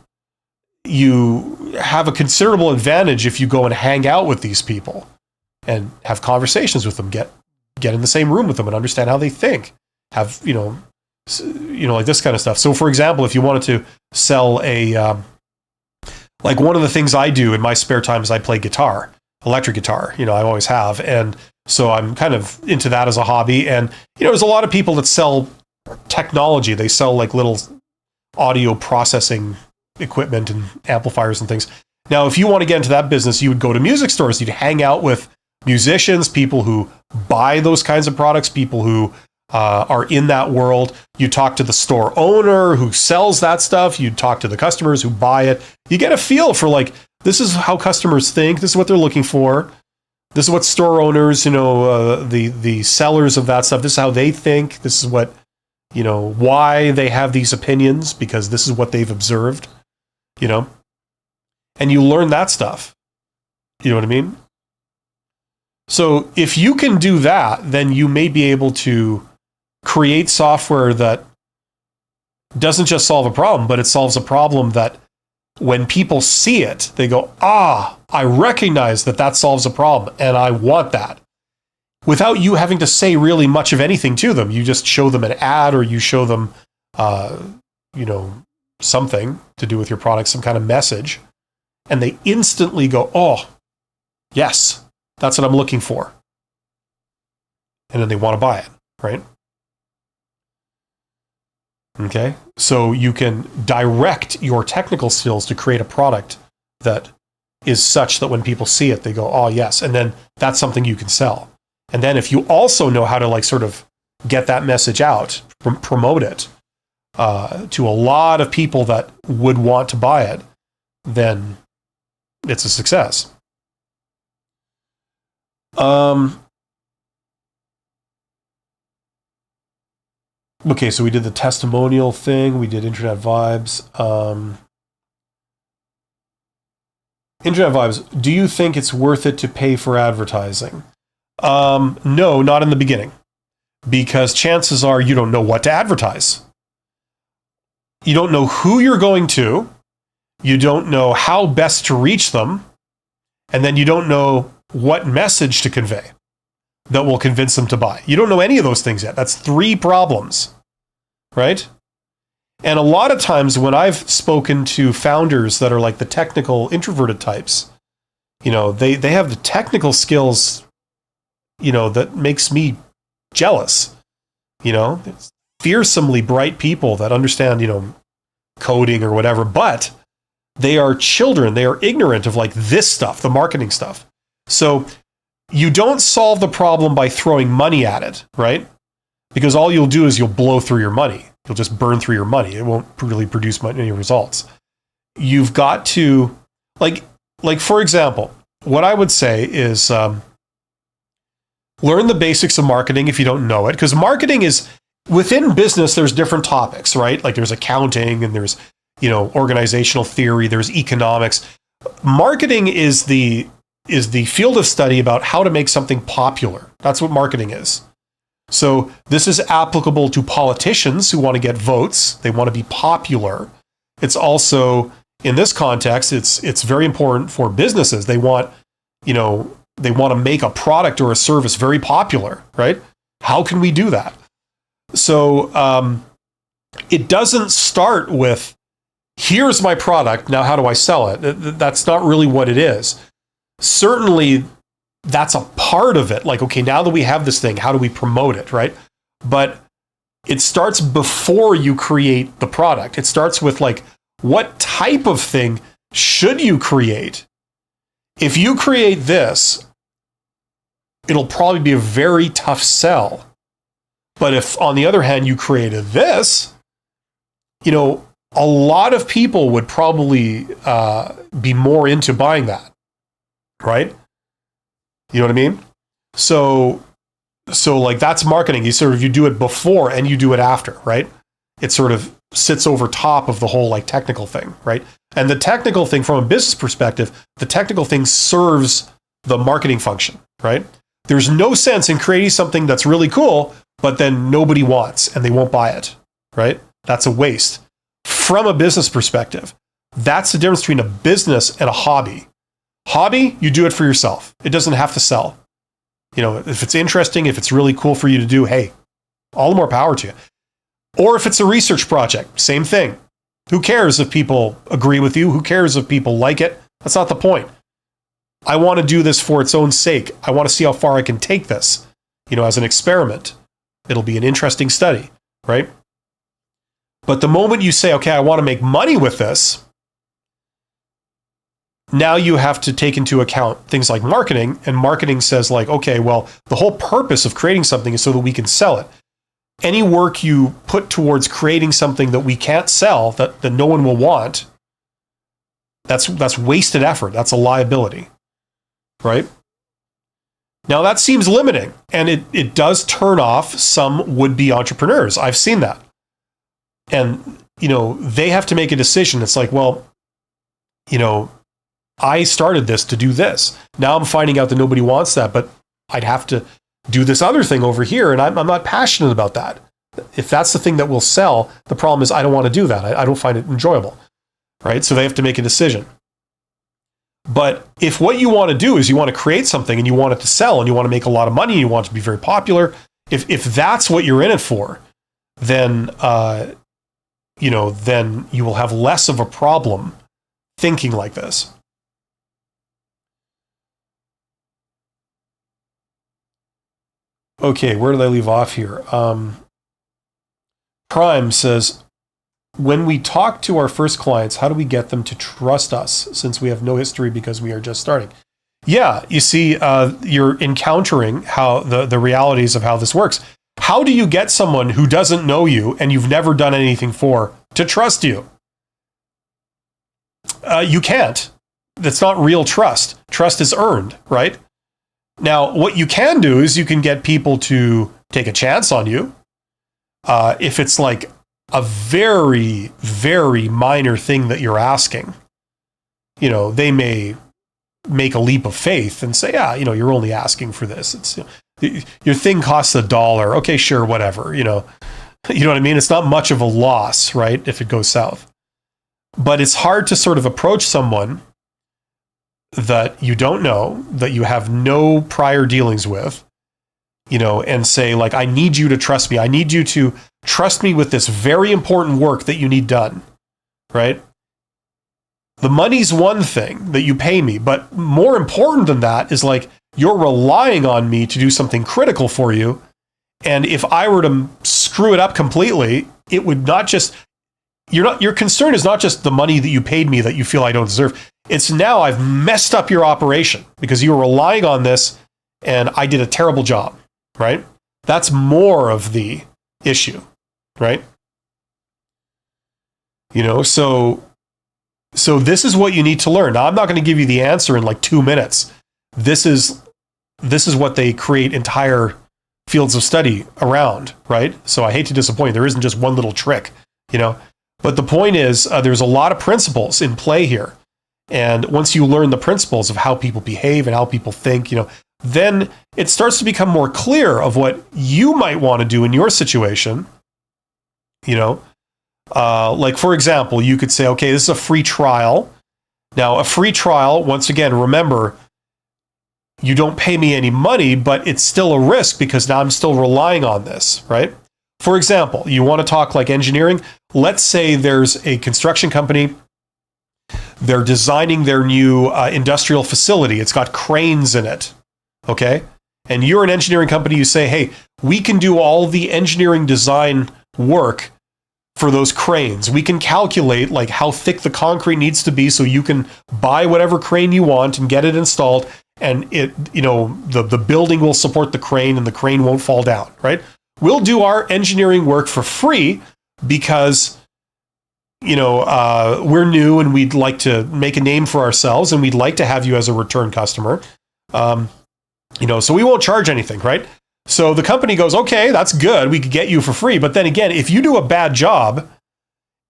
you have a considerable advantage if you go and hang out with these people and have conversations with them, get in the same room with them and understand how they think, have, you know, like this kind of stuff. So for example, if you wanted to sell like one of the things I do in my spare time is I play guitar, electric guitar, you know, I always have. And so I'm kind of into that as a hobby. And, you know, there's a lot of people that sell technology. They sell like little audio processing equipment and amplifiers and things. Now, if you want to get into that business, you would go to music stores. You'd hang out with musicians, people who buy those kinds of products, people who are in that world. You talk to the store owner who sells that stuff. You talk to the customers who buy it. You get a feel for like This is how customers think. This is what they're looking for. This is what store owners, the sellers of that stuff, this is how they think. This is what, why they have these opinions, because this is what they've observed, and you learn that stuff. You know what I mean? So if you can do that, then you may be able to create software that doesn't just solve a problem, but it solves a problem that when people see it, they go, I recognize that solves a problem and I want that. Without you having to say really much of anything to them. You just show them an ad, or you show them, something to do with your product, some kind of message, and they instantly go, oh, yes, that's what I'm looking for. And then they want to buy it, right? Okay, so you can direct your technical skills to create a product that is such that when people see it, they go, oh, yes. And then that's something you can sell. And then if you also know how to sort of get that message out, promote it to a lot of people that would want to buy it, then it's a success. Okay, so we did the testimonial thing. We did Internet Vibes. Internet Vibes, do you think it's worth it to pay for advertising? No, not in the beginning. Because chances are you don't know what to advertise. You don't know who you're going to. You don't know how best to reach them. And then you don't know what message to convey that will convince them to buy. You don't know any of those things yet. That's 3 problems, right? And a lot of times when I've spoken to founders that are like the technical introverted types, they have the technical skills, that makes me jealous. It's fearsomely bright people that understand, coding or whatever, but they are children. They are ignorant of this stuff, the marketing stuff. So you don't solve the problem by throwing money at it, right? Because all you'll do is you'll blow through your money. You'll just burn through your money. It won't really produce any results. You've got to, for example, what I would say is learn the basics of marketing if you don't know it. Because marketing is, within business, there's different topics, right? Like there's accounting and there's, organizational theory, there's economics. Marketing is the field of study about how to make something popular. That's what marketing is. So this is applicable to politicians who want to get votes. They want to be popular. It's also, in this context, it's very important for businesses. They want, they want to make a product or a service very popular, right? How can we do that? So it doesn't start with, here's my product, now how do I sell it? That's not really what it is. Certainly, that's a part of it. Okay, now that we have this thing, how do we promote it, right? But it starts before you create the product. It starts with what type of thing should you create? If you create this, it'll probably be a very tough sell. But if, on the other hand, you created this, a lot of people would probably be more into buying that, right? You know what I mean? So that's marketing. You do it before and you do it after, right? It sort of sits over top of the whole technical thing, right? And the technical thing, from a business perspective, the technical thing serves the marketing function, right? There's no sense in creating something that's really cool, but then nobody wants and they won't buy it, right? That's a waste. From a business perspective, that's the difference between a business and a hobby. Hobby, you do it for yourself. It doesn't have to sell. If it's interesting, if it's really cool for you to do, hey, all the more power to you. Or if it's a research project, same thing. Who cares if people agree with you? Who cares if people like it? That's not the point. I want to do this for its own sake. I want to see how far I can take this, as an experiment. It'll be an interesting study, right? But the moment you say, okay, I want to make money with this, now you have to take into account things like marketing, and marketing says okay, well, the whole purpose of creating something is so that we can sell it. Any work you put towards creating something that we can't sell, that no one will want, That's wasted effort. That's a liability, right? Now that seems limiting, and it does turn off some would-be entrepreneurs. I've seen that. And, they have to make a decision. It's like, well, I started this to do this. Now I'm finding out that nobody wants that, but I'd have to do this other thing over here, and I'm not passionate about that. If that's the thing that will sell, the problem is I don't want to do that. I don't find it enjoyable, right? So they have to make a decision. But if what you want to do is you want to create something and you want it to sell and you want to make a lot of money and you want it to be very popular, if that's what you're in it for, then then you will have less of a problem thinking like this. Okay, where did I leave off here? Prime says, when we talk to our first clients, how do we get them to trust us since we have no history because we are just starting? Yeah, you see, you're encountering how the realities of how this works. How do you get someone who doesn't know you and you've never done anything for to trust you? You can't. That's not real trust. Trust is earned, right? Now, what you can do is you can get people to take a chance on you. If it's like a very, very minor thing that you're asking, they may make a leap of faith and say, yeah, you're only asking for this. It's your thing costs $1. Okay, sure, whatever. You know what I mean? It's not much of a loss, right? If it goes south, but it's hard to sort of approach someone that you don't know, that you have no prior dealings with, and say, like, I need you to trust me. I need you to trust me with this very important work that you need done, right? The money's one thing that you pay me, but more important than that is like, you're relying on me to do something critical for you. And if I were to screw it up completely, it would not just, your concern is not just the money that you paid me that you feel I don't deserve. It's now I've messed up your operation because you were relying on this and I did a terrible job, right? That's more of the issue, right? So this is what you need to learn. Now, I'm not going to give you the answer in like 2 minutes. This is what they create entire fields of study around, right? So I hate to disappoint. There isn't just one little trick, But the point is, there's a lot of principles in play here. And once you learn the principles of how people behave and how people think, then it starts to become more clear of what you might want to do in your situation. Like, for example, you could say, okay, this is a free trial. Now, a free trial, once again, remember, you don't pay me any money, but it's still a risk because now I'm still relying on this, right? For example, you want to talk like engineering. Let's say there's a construction company. They're designing their new industrial facility. It's got cranes in it, okay? And you're an engineering company. You say, hey, we can do all the engineering design work for those cranes. We can calculate like how thick the concrete needs to be so you can buy whatever crane you want and get it installed. And the building will support the crane and the crane won't fall down, right? We'll do our engineering work for free because we're new and we'd like to make a name for ourselves and we'd like to have you as a return customer. So we won't charge anything, right? So the company goes, okay, that's good. We could get you for free. But then again, if you do a bad job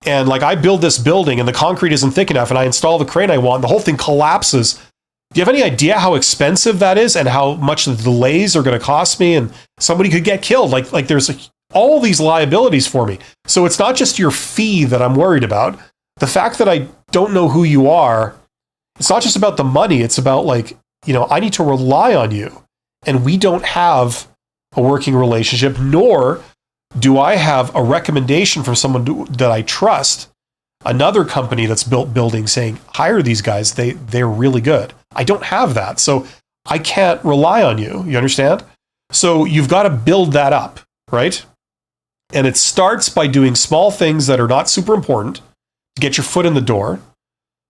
and like I build this building and the concrete isn't thick enough and I install the crane I want, and the whole thing collapses, do you have any idea how expensive that is and how much the delays are going to cost me? And somebody could get killed. Like there's all these liabilities for me. So it's not just your fee that I'm worried about. The fact that I don't know who you are, it's not just about the money. It's about like, I need to rely on you. And we don't have a working relationship, nor do I have a recommendation from someone that I trust, another company that's built buildings saying, hire these guys. They're really good. I don't have that. So I can't rely on you. You understand? So you've got to build that up, right? And it starts by doing small things that are not super important to get your foot in the door.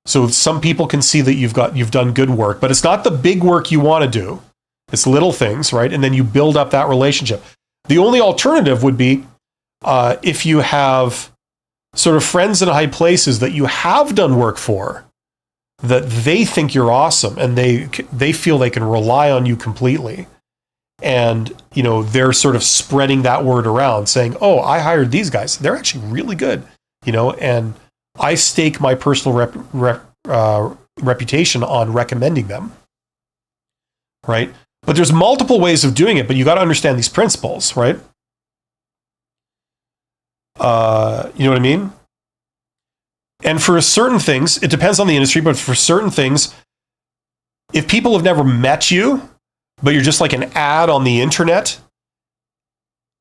So some people can see that you've done good work, but it's not the big work you want to do. It's little things, right? And then you build up that relationship. The only alternative would be if you have sort of friends in high places that you have done work for, that they think you're awesome and they feel they can rely on you completely. And, they're sort of spreading that word around saying, oh, I hired these guys. They're actually really good, and I stake my personal reputation on recommending them. Right? But there's multiple ways of doing it, but you got to understand these principles, right? You know what I mean? And for certain things, it depends on the industry, but for certain things, if people have never met you, but you're just like an ad on the internet,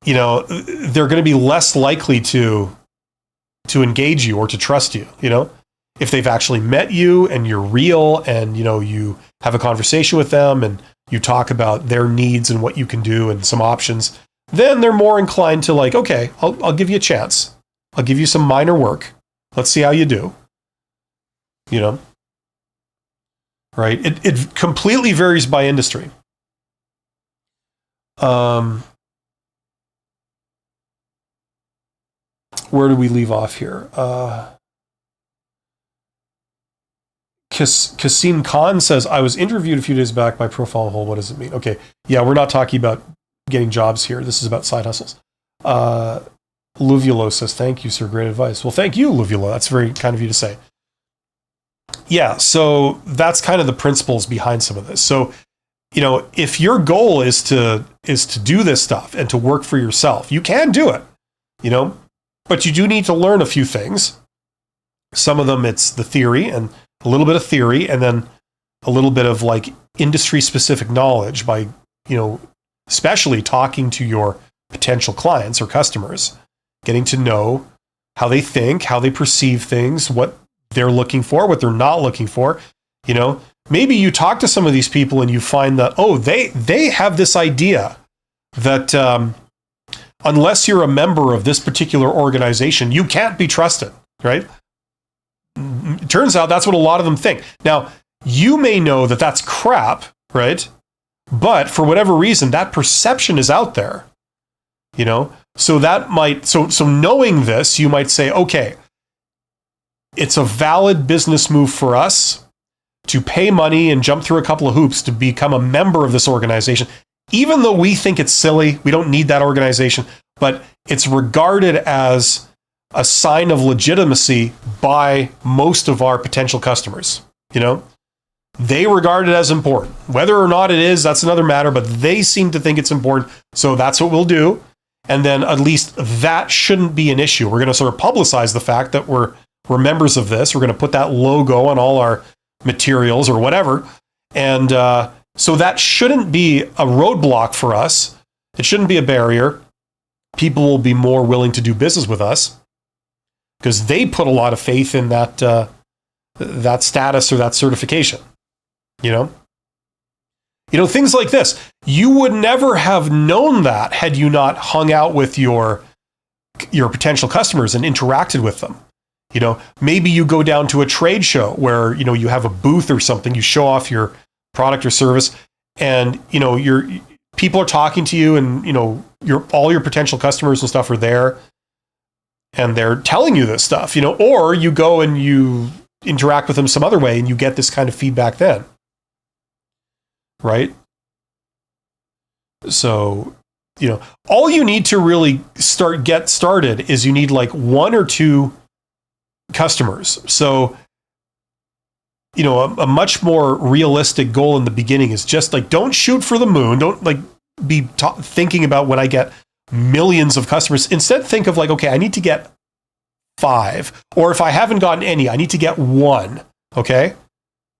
they're going to be less likely to engage you or to trust you, if they've actually met you and you're real and, you have a conversation with them and you talk about their needs and what you can do and some options, then they're more inclined to like, okay, I'll give you a chance. I'll give you some minor work. Let's see how you do. Right? It completely varies by industry. Where do we leave off here? Kasim Khan says, I was interviewed a few days back, my profile hold. What does it mean? Okay. Yeah, we're not talking about getting jobs here. This is about side hustles. Luvulo says, thank you, sir. Great advice. Well, thank you, Luvulo. That's very kind of you to say. Yeah, so that's kind of the principles behind some of this. So, if your goal is to do this stuff and to work for yourself, you can do it, but you do need to learn a few things. Some of them, it's the theory and a little bit of theory, and then a little bit of like industry specific knowledge by, especially talking to your potential clients or customers, getting to know how they think, how they perceive things, what they're looking for, what they're not looking for. Maybe you talk to some of these people and you find that, oh, they have this idea that unless you're a member of this particular organization, you can't be trusted, right? It turns out that's what a lot of them think. Now, you may know that that's crap, right? But for whatever reason, that perception is out there, So that might, so knowing this, you might say, okay, it's a valid business move for us to pay money and jump through a couple of hoops to become a member of this organization. Even though we think it's silly, we don't need that organization, but it's regarded as a sign of legitimacy by most of our potential customers. They regard it as important. Whether or not it is, that's another matter, but they seem to think it's important. So that's what we'll do. And then at least that shouldn't be an issue. We're going to sort of publicize the fact that we're members of this. We're going to put that logo on all our materials or whatever. And so that shouldn't be a roadblock for us. It shouldn't be a barrier. People will be more willing to do business with us because they put a lot of faith in that status or that certification. Things like this. You would never have known that had you not hung out with your potential customers and interacted with them. Maybe you go down to a trade show where, you have a booth or something, you show off your product or service and, your people are talking to you and, all your potential customers and stuff are there and they're telling you this stuff, or you go and you interact with them some other way and you get this kind of feedback then. Right? So, all you need to really get started is you need like one or two customers. So, a much more realistic goal in the beginning is just like, don't shoot for the moon. Don't like be thinking about when I get millions of customers. Instead, think of like, okay, I need to get 5, or if I haven't gotten any, I need to get 1. Okay.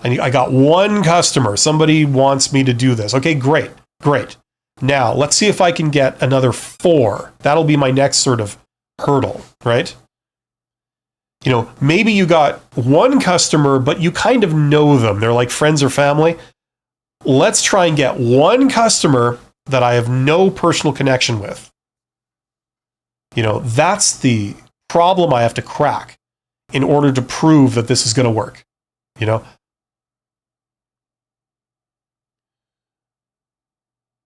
I got 1 customer. Somebody wants me to do this. Okay, great. Now let's see if I can get another 4. That'll be my next sort of hurdle, right? Maybe you got 1 customer, but you kind of know them. They're like friends or family. Let's try and get 1 customer that I have no personal connection with. That's the problem I have to crack in order to prove that this is going to work.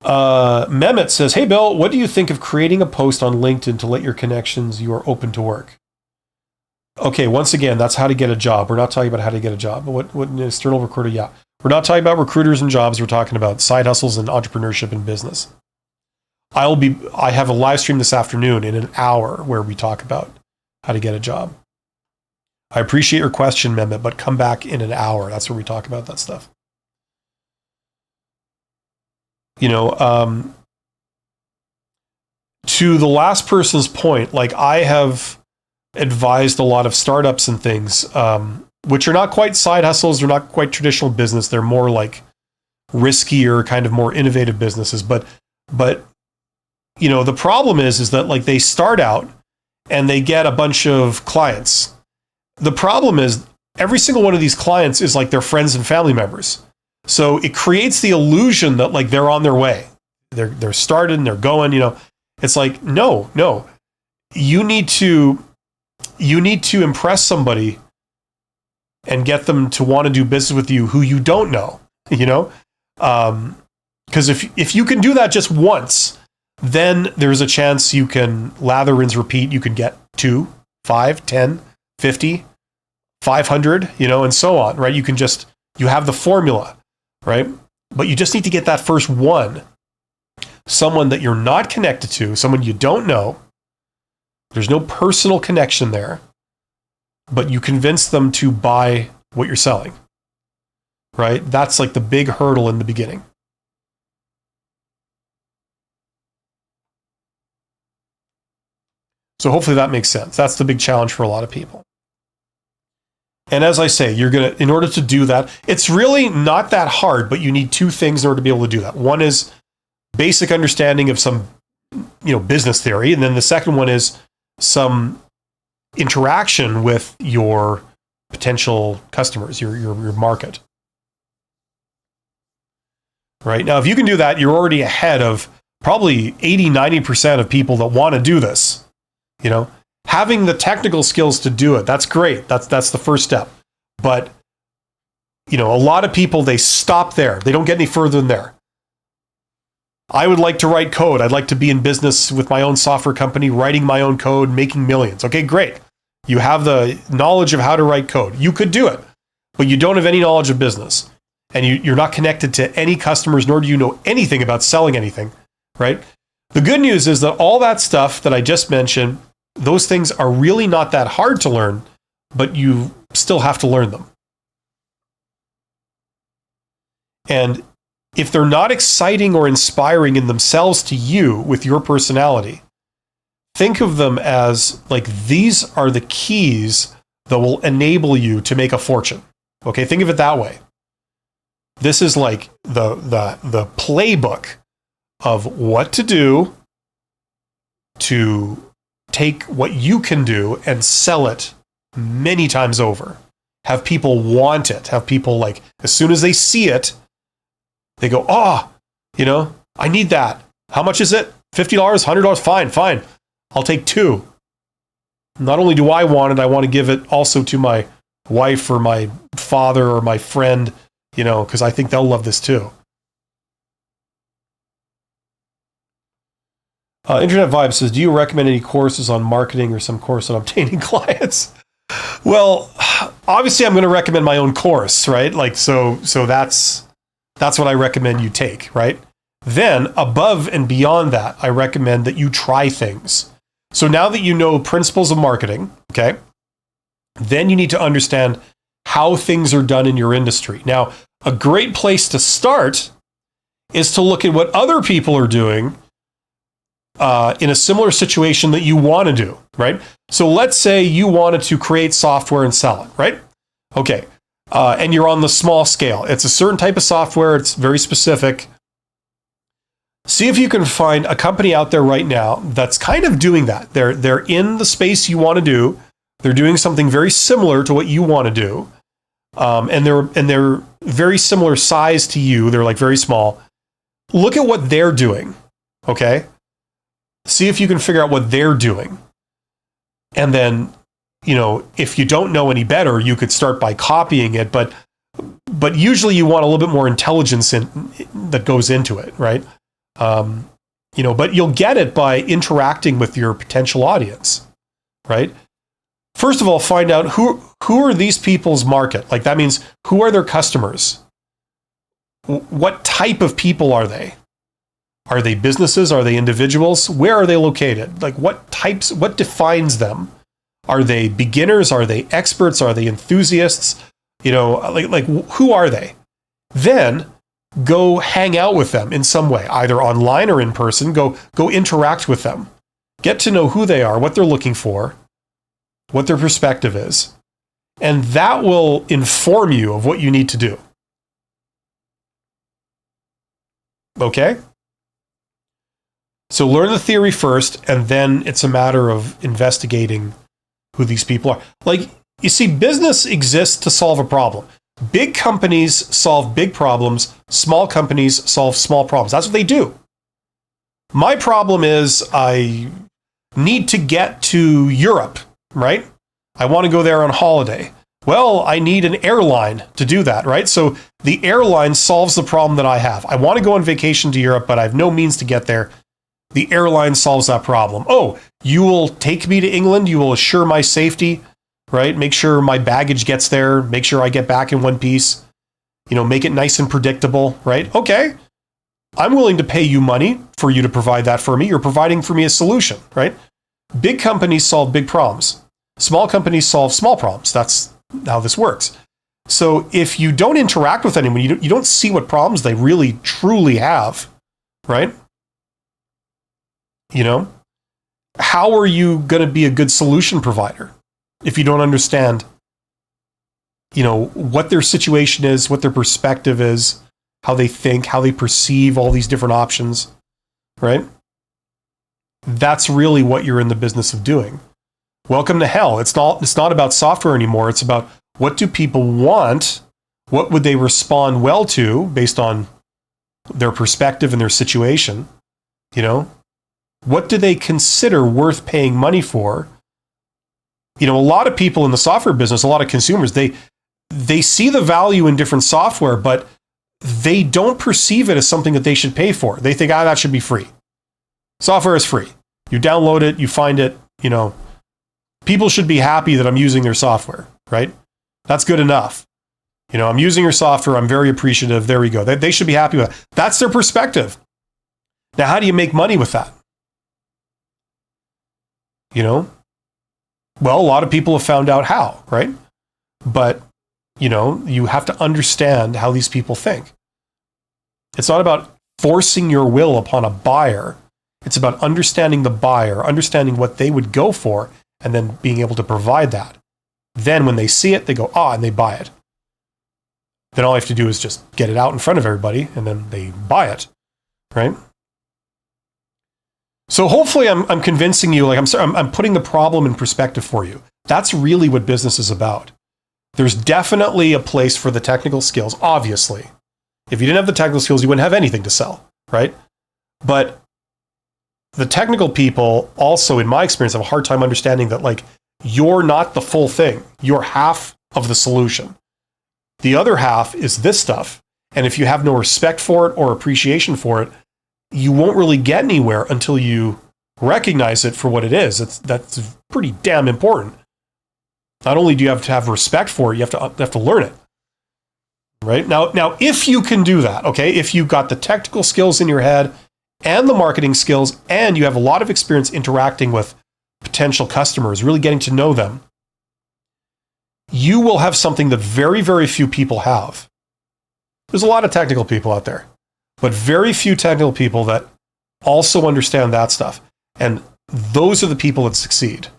Mehmet says, hey, Bill, what do you think of creating a post on LinkedIn to let your connections you are open to work? Okay, once again, that's how to get a job. We're not talking about how to get a job. What an external recruiter? Yeah, we're not talking about recruiters and jobs. We're talking about side hustles and entrepreneurship and business. I have a live stream this afternoon in an hour where we talk about how to get a job. I appreciate your question, Mehmet, but come back in an hour. That's where we talk about that stuff. To the last person's point, like I have advised a lot of startups and things, which are not quite side hustles. They're not quite traditional business. They're more like riskier, kind of more innovative businesses. But the problem is that like they start out and they get a bunch of clients. The problem is every single one of these clients is like their friends and family members. So it creates the illusion that like they're on their way. They're started and they're going, It's like, no. You need to impress somebody and get them to want to do business with you who you don't know, Because if you can do that just once, then there's a chance you can lather, rinse, repeat. You can get 2, 5, 10, 50, 500, and so on, right? You have the formula, right? But you just need to get that first one. Someone that you're not connected to, someone you don't know. There's no personal connection there, but you convince them to buy what you're selling, right? That's like the big hurdle in the beginning. So hopefully that makes sense. That's the big challenge for a lot of people. And as I say, in order to do that, it's really not that hard, but you need 2 things in order to be able to do that. One is basic understanding of some, business theory. And then the second one is some interaction with your potential customers, your market. Right? Now, if you can do that, you're already ahead of probably 80-90% of people that want to do this. Having the technical skills to do it, that's great. That's the first step. But, a lot of people, they stop there. They don't get any further than there. I would like to write code. I'd like to be in business with my own software company, writing my own code, making millions. Okay, great. You have the knowledge of how to write code. You could do it, but you don't have any knowledge of business. And you're not connected to any customers, nor do you know anything about selling anything, right? The good news is that all that stuff that I just mentioned, those things are really not that hard to learn, but you still have to learn them. And if they're not exciting or inspiring in themselves to you with your personality, think of them as like these are the keys that will enable you to make a fortune. Okay, think of it that way. This is like the playbook of what to do to take what you can do and sell it many times over. Have people want it. Have people like, as soon as they see it, they go, I need that. How much is it? $50, $100? Fine. I'll take 2. Not only do I want it, I want to give it also to my wife or my father or my friend, because I think they'll love this too. Internet Vibe says, do you recommend any courses on marketing or some course on obtaining clients? Well, obviously I'm going to recommend my own course, right? Like, so that's what I recommend you take, right? Then above and beyond that, I recommend that you try things. So now that you know principles of marketing, okay, then you need to understand how things are done in your industry. Now, a great place to start is to look at what other people are doing in a similar situation that you want to do, right? So let's say you wanted to create software and sell it, right? Okay. And you're on the small scale. It's a certain type of software. It's very specific. See if you can find a company out there right now that's kind of doing that. They're in the space you want to do. They're doing something very similar to what you want to do. And they're very similar size to you. They're like very small. Look at what they're doing. Okay? See if you can figure out what they're doing. And then, if you don't know any better, you could start by copying it, but usually you want a little bit more intelligence that goes into it, right? But you'll get it by interacting with your potential audience, right? first of all, find out who are these people's market. Like that means who are their customers? What type of people are they? Are they businesses? Are they individuals? Where are they located? Like what defines them? Are they beginners? Are they experts? Are they enthusiasts? Like who are they? Then go hang out with them in some way, either online or in person. Go interact with them. Get to know who they are, what they're looking for, what their perspective is. And that will inform you of what you need to do. Okay? So learn the theory first, and then it's a matter of investigating who these people are. Like, you see, business exists to solve a problem. Big companies solve big problems. Small companies solve small problems. That's what they do. My problem is I need to get to Europe, right? I want to go there on holiday. Well, I need an airline to do that, right? So the airline solves the problem that I have. I want to go on vacation to Europe, but I have no means to get there. The airline solves that problem. Oh, you will take me to England. You will assure my safety, right? Make sure my baggage gets there. Make sure I get back in one piece. Make it nice and predictable, right? Okay. I'm willing to pay you money for you to provide that for me. You're providing for me a solution, right? Big companies solve big problems. Small companies solve small problems. That's how this works. So if you don't interact with anyone, you don't see what problems they really, truly have, right? How are you going to be a good solution provider if you don't understand, what their situation is, what their perspective is, how they think, how they perceive all these different options, right? That's really what you're in the business of doing. Welcome to hell. It's not about software anymore. It's about what do people want? What would they respond well to based on their perspective and their situation? What do they consider worth paying money for? A lot of people in the software business, a lot of consumers, they see the value in different software, but they don't perceive it as something that they should pay for. They think, that should be free. Software is free. You download it, you find it, people should be happy that I'm using their software, right? That's good enough. I'm using your software. I'm very appreciative. There we go. They should be happy with that. That's their perspective. Now, how do you make money with that? Well, a lot of people have found out how, right? But, you have to understand how these people think. It's not about forcing your will upon a buyer. It's about understanding the buyer, understanding what they would go for, and then being able to provide that. Then when they see it, they go, and they buy it. Then all I have to do is just get it out in front of everybody, and then they buy it, right? So hopefully I'm convincing you, I'm putting the problem in perspective for you. That's really what business is about. There's definitely a place for the technical skills, obviously. If you didn't have the technical skills, you wouldn't have anything to sell, right? But the technical people also, in my experience, have a hard time understanding that, you're not the full thing. You're half of the solution. The other half is this stuff. And if you have no respect for it or appreciation for it, you won't really get anywhere until you recognize it for what it is. That's pretty damn important. Not only do you have to have respect for it, you have to learn it. Right? Now, if you can do that, okay, if you've got the technical skills in your head and the marketing skills, and you have a lot of experience interacting with potential customers, really getting to know them, you will have something that very, very few people have. There's a lot of technical people out there, but very few technical people that also understand that stuff. And those are the people that succeed.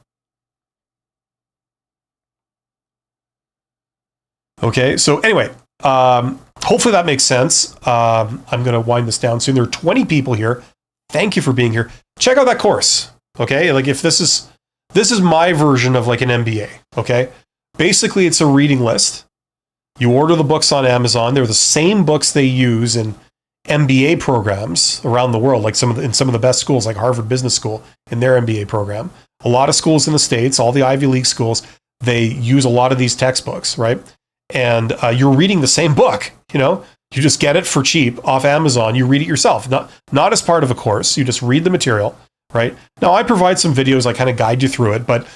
Okay, so anyway, hopefully that makes sense. I'm going to wind this down soon. There are 20 people here. Thank you for being here. Check out that course. Okay, if this is my version of an MBA. Okay, basically it's a reading list. You order the books on Amazon. They're the same books they use in MBA programs around the world, in some of the best schools, like Harvard Business School in their MBA program. A lot of schools in the States, all the Ivy League schools, they use a lot of these textbooks, right? And you're reading the same book, you just get it for cheap off Amazon. You read it yourself, not as part of a course. You just read the material, right? Now, I provide some videos. I kind of guide you through it, but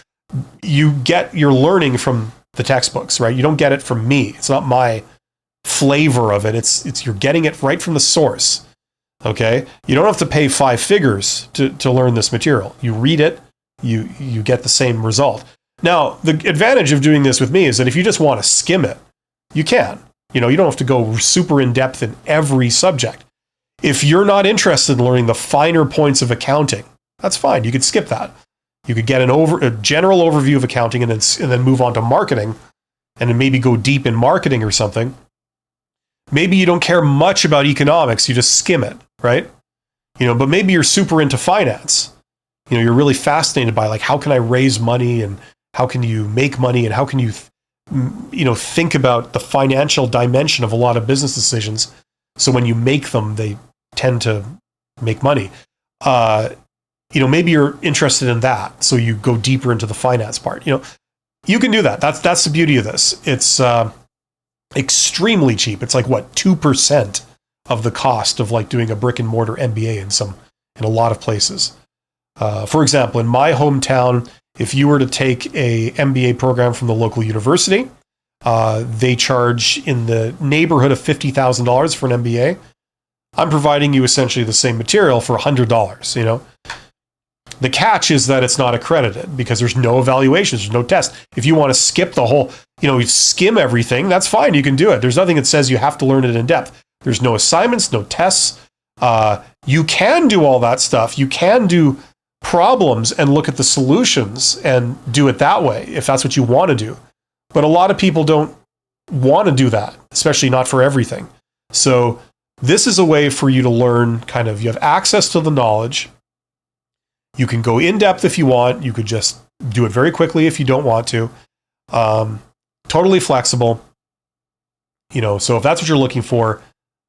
you get your learning from the textbooks, right? You don't get it from me. It's not my flavor of it. It's you're getting it right from the source. Okay? You don't have to pay 5 figures to learn this material. You read it, you get the same result. Now, the advantage of doing this with me is that if you just want to skim it, you can. You don't have to go super in depth in every subject. If you're not interested in learning the finer points of accounting, that's fine. You could skip that. You could get a general overview of accounting and then move on to marketing, and then maybe go deep in marketing or something. Maybe you don't care much about economics, you just skim it, right? But maybe you're super into finance. You're really fascinated by, like, how can I raise money, and how can you make money, and how can you think about the financial dimension of a lot of business decisions, so when you make them, they tend to make money. Maybe you're interested in that, so you go deeper into the finance part. You can do that. That's the beauty of this. It's extremely cheap. It's like, what, 2% of the cost of, like, doing a brick and mortar MBA in a lot of places. For example, in my hometown, if you were to take a MBA program from the local university, they charge in the neighborhood of $50,000 for an MBA. I'm providing you essentially the same material for $100. The catch is that it's not accredited because there's no evaluations, there's no test. If you want to skip the whole, skim everything, that's fine. You can do it. There's nothing that says you have to learn it in depth. There's no assignments, no tests. You can do all that stuff. You can do problems and look at the solutions and do it that way if that's what you want to do. But a lot of people don't want to do that, especially not for everything. So this is a way for you to learn you have access to the knowledge. You can go in depth if you want. You could just do it very quickly if you don't want to. Totally flexible. So if that's what you're looking for,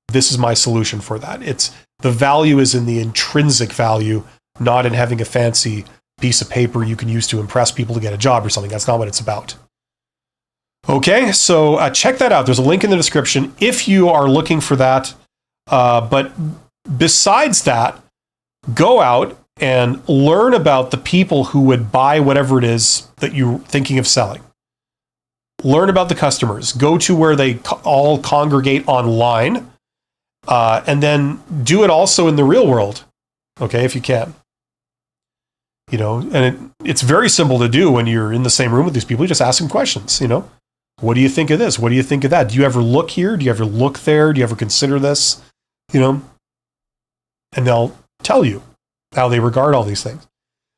this is my solution for that. The value is in the intrinsic value, not in having a fancy piece of paper you can use to impress people to get a job or something. That's not what it's about. Okay, so check that out. There's a link in the description if you are looking for that. But besides that, go out and learn about the people who would buy whatever it is that you're thinking of selling. Learn about the customers. Go to where they all congregate online, and then do it also in the real world, okay, if you can. And it's very simple to do when you're in the same room with these people. You just ask them questions, What do you think of this? What do you think of that? Do you ever look here? Do you ever look there? Do you ever consider this? And they'll tell you how they regard all these things.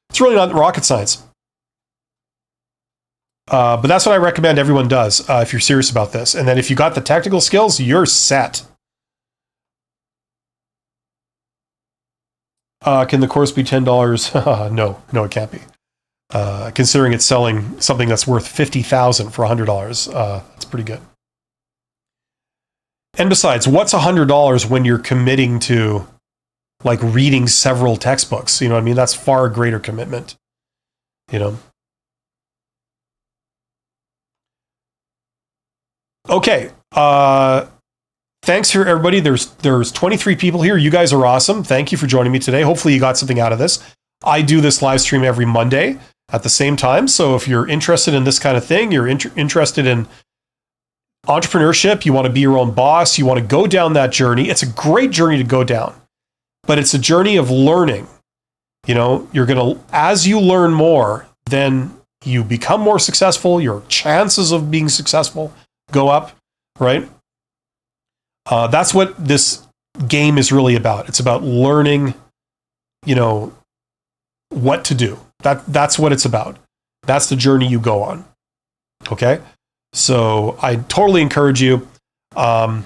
It's really not rocket science. But that's what I recommend everyone does if you're serious about this. And then if you got the technical skills, you're set. Can the course be $10? No, it can't be. Considering it's selling something that's worth $50,000 for $100, that's pretty good. And besides, what's $100 when you're committing to, like, reading several textbooks? You know what I mean? That's far greater commitment. Okay. Thanks for everybody. There's 23 people here. You guys are awesome. Thank you for joining me today. Hopefully you got something out of this. I do this live stream every Monday at the same time. So if you're interested in this kind of thing, you're interested in entrepreneurship, you want to be your own boss, you want to go down that journey. It's a great journey to go down, but it's a journey of learning. You're going to, as you learn more, then you become more successful. Your chances of being successful go up, right? That's what this game is really about. It's about learning, what to do. That's what it's about. That's the journey you go on. Okay? So I totally encourage you. For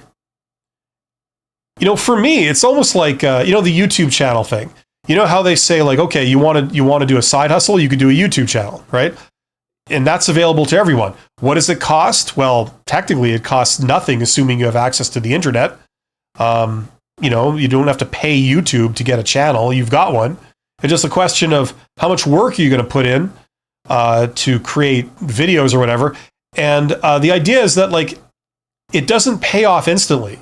me, it's almost like, the YouTube channel thing. How they say, like, okay, you want to do a side hustle, you could do a YouTube channel, right? And that's available to everyone. What does it cost? Well, technically it costs nothing, assuming you have access to the internet. You don't have to pay YouTube to get a channel. You've got one. It's just a question of how much work are you going to put in to create videos or whatever. And the idea is that, like, it doesn't pay off instantly.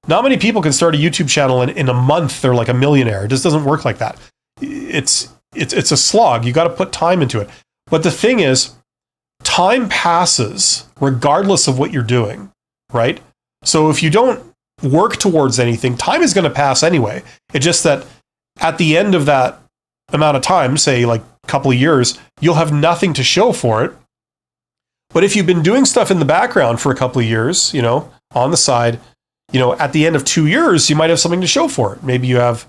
Not many people can start a YouTube channel and in a month they're like a millionaire. It just doesn't work like that. It's a slog. You got to put time into it. But the thing is, time passes regardless of what you're doing, right? So if you don't work towards anything, time is going to pass anyway. It's just that at the end of that amount of time, say like a couple of years, you'll have nothing to show for it. But if you've been doing stuff in the background for a couple of years, on the side, at the end of 2 years, you might have something to show for it. Maybe you have,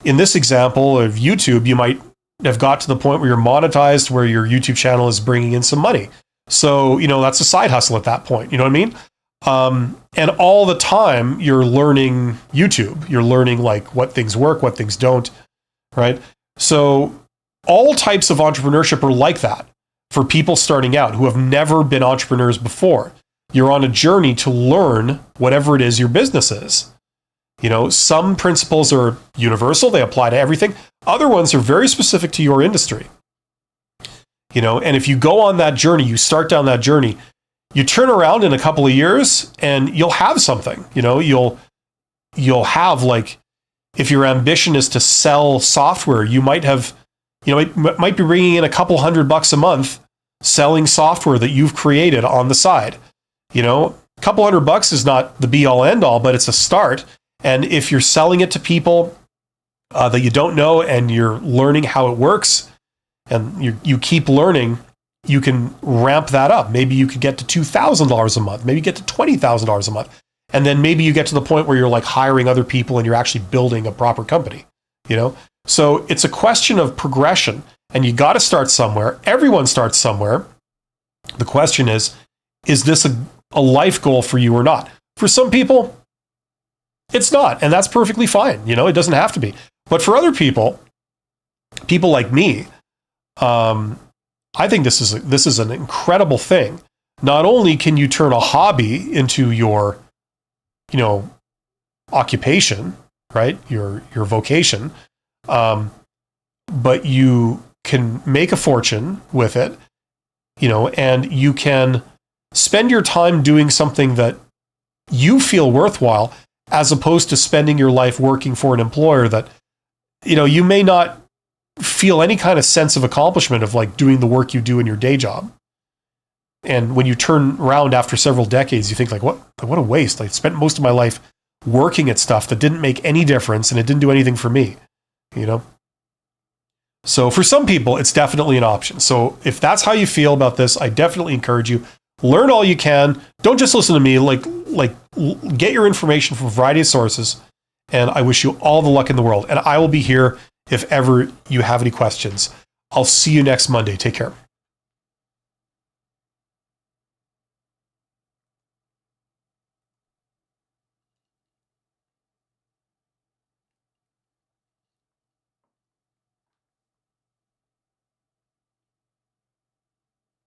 in this example of YouTube, you might have got to the point where you're monetized, where your YouTube channel is bringing in some money. So, that's a side hustle at that point. You know what I mean? And all the time you're learning YouTube. You're learning like what things work, what things don't, right? So all types of entrepreneurship are like that for people starting out who have never been entrepreneurs before. You're on a journey to learn whatever it is your business is. Some principles are universal. They apply to everything. Other ones are very specific to your industry. And if you go on that journey, you start down that journey, you turn around in a couple of years and you'll have something. You'll have, like, if your ambition is to sell software, you might have, it might be bringing in a couple $100 a month selling software that you've created on the side. A couple $100 is not the be all end all, but it's a start. And if you're selling it to people that you don't know and you're learning how it works and you keep learning, you can ramp that up. Maybe you could get to $2,000 a month, maybe get to $20,000 a month. And then maybe you get to the point where you're like hiring other people and you're actually building a proper company, So it's a question of progression, and you got to start somewhere. Everyone starts somewhere. The question is this a life goal for you or not? For some people, it's not, and that's perfectly fine. It doesn't have to be. But for other people like me, I think this is an incredible thing. Not only can you turn a hobby into your, occupation, right? Your vocation, but you can make a fortune with it, and you can spend your time doing something that you feel worthwhile, as opposed to spending your life working for an employer that, you may not feel any kind of sense of accomplishment of like doing the work you do in your day job. And when you turn around after several decades, you think like, what a waste. I spent most of my life working at stuff that didn't make any difference and it didn't do anything for me, So for some people, it's definitely an option. So if that's how you feel about this, I definitely encourage you, learn all you can. Don't just listen to me, get your information from a variety of sources. And I wish you all the luck in the world. And I will be here if ever you have any questions. I'll see you next Monday. Take care.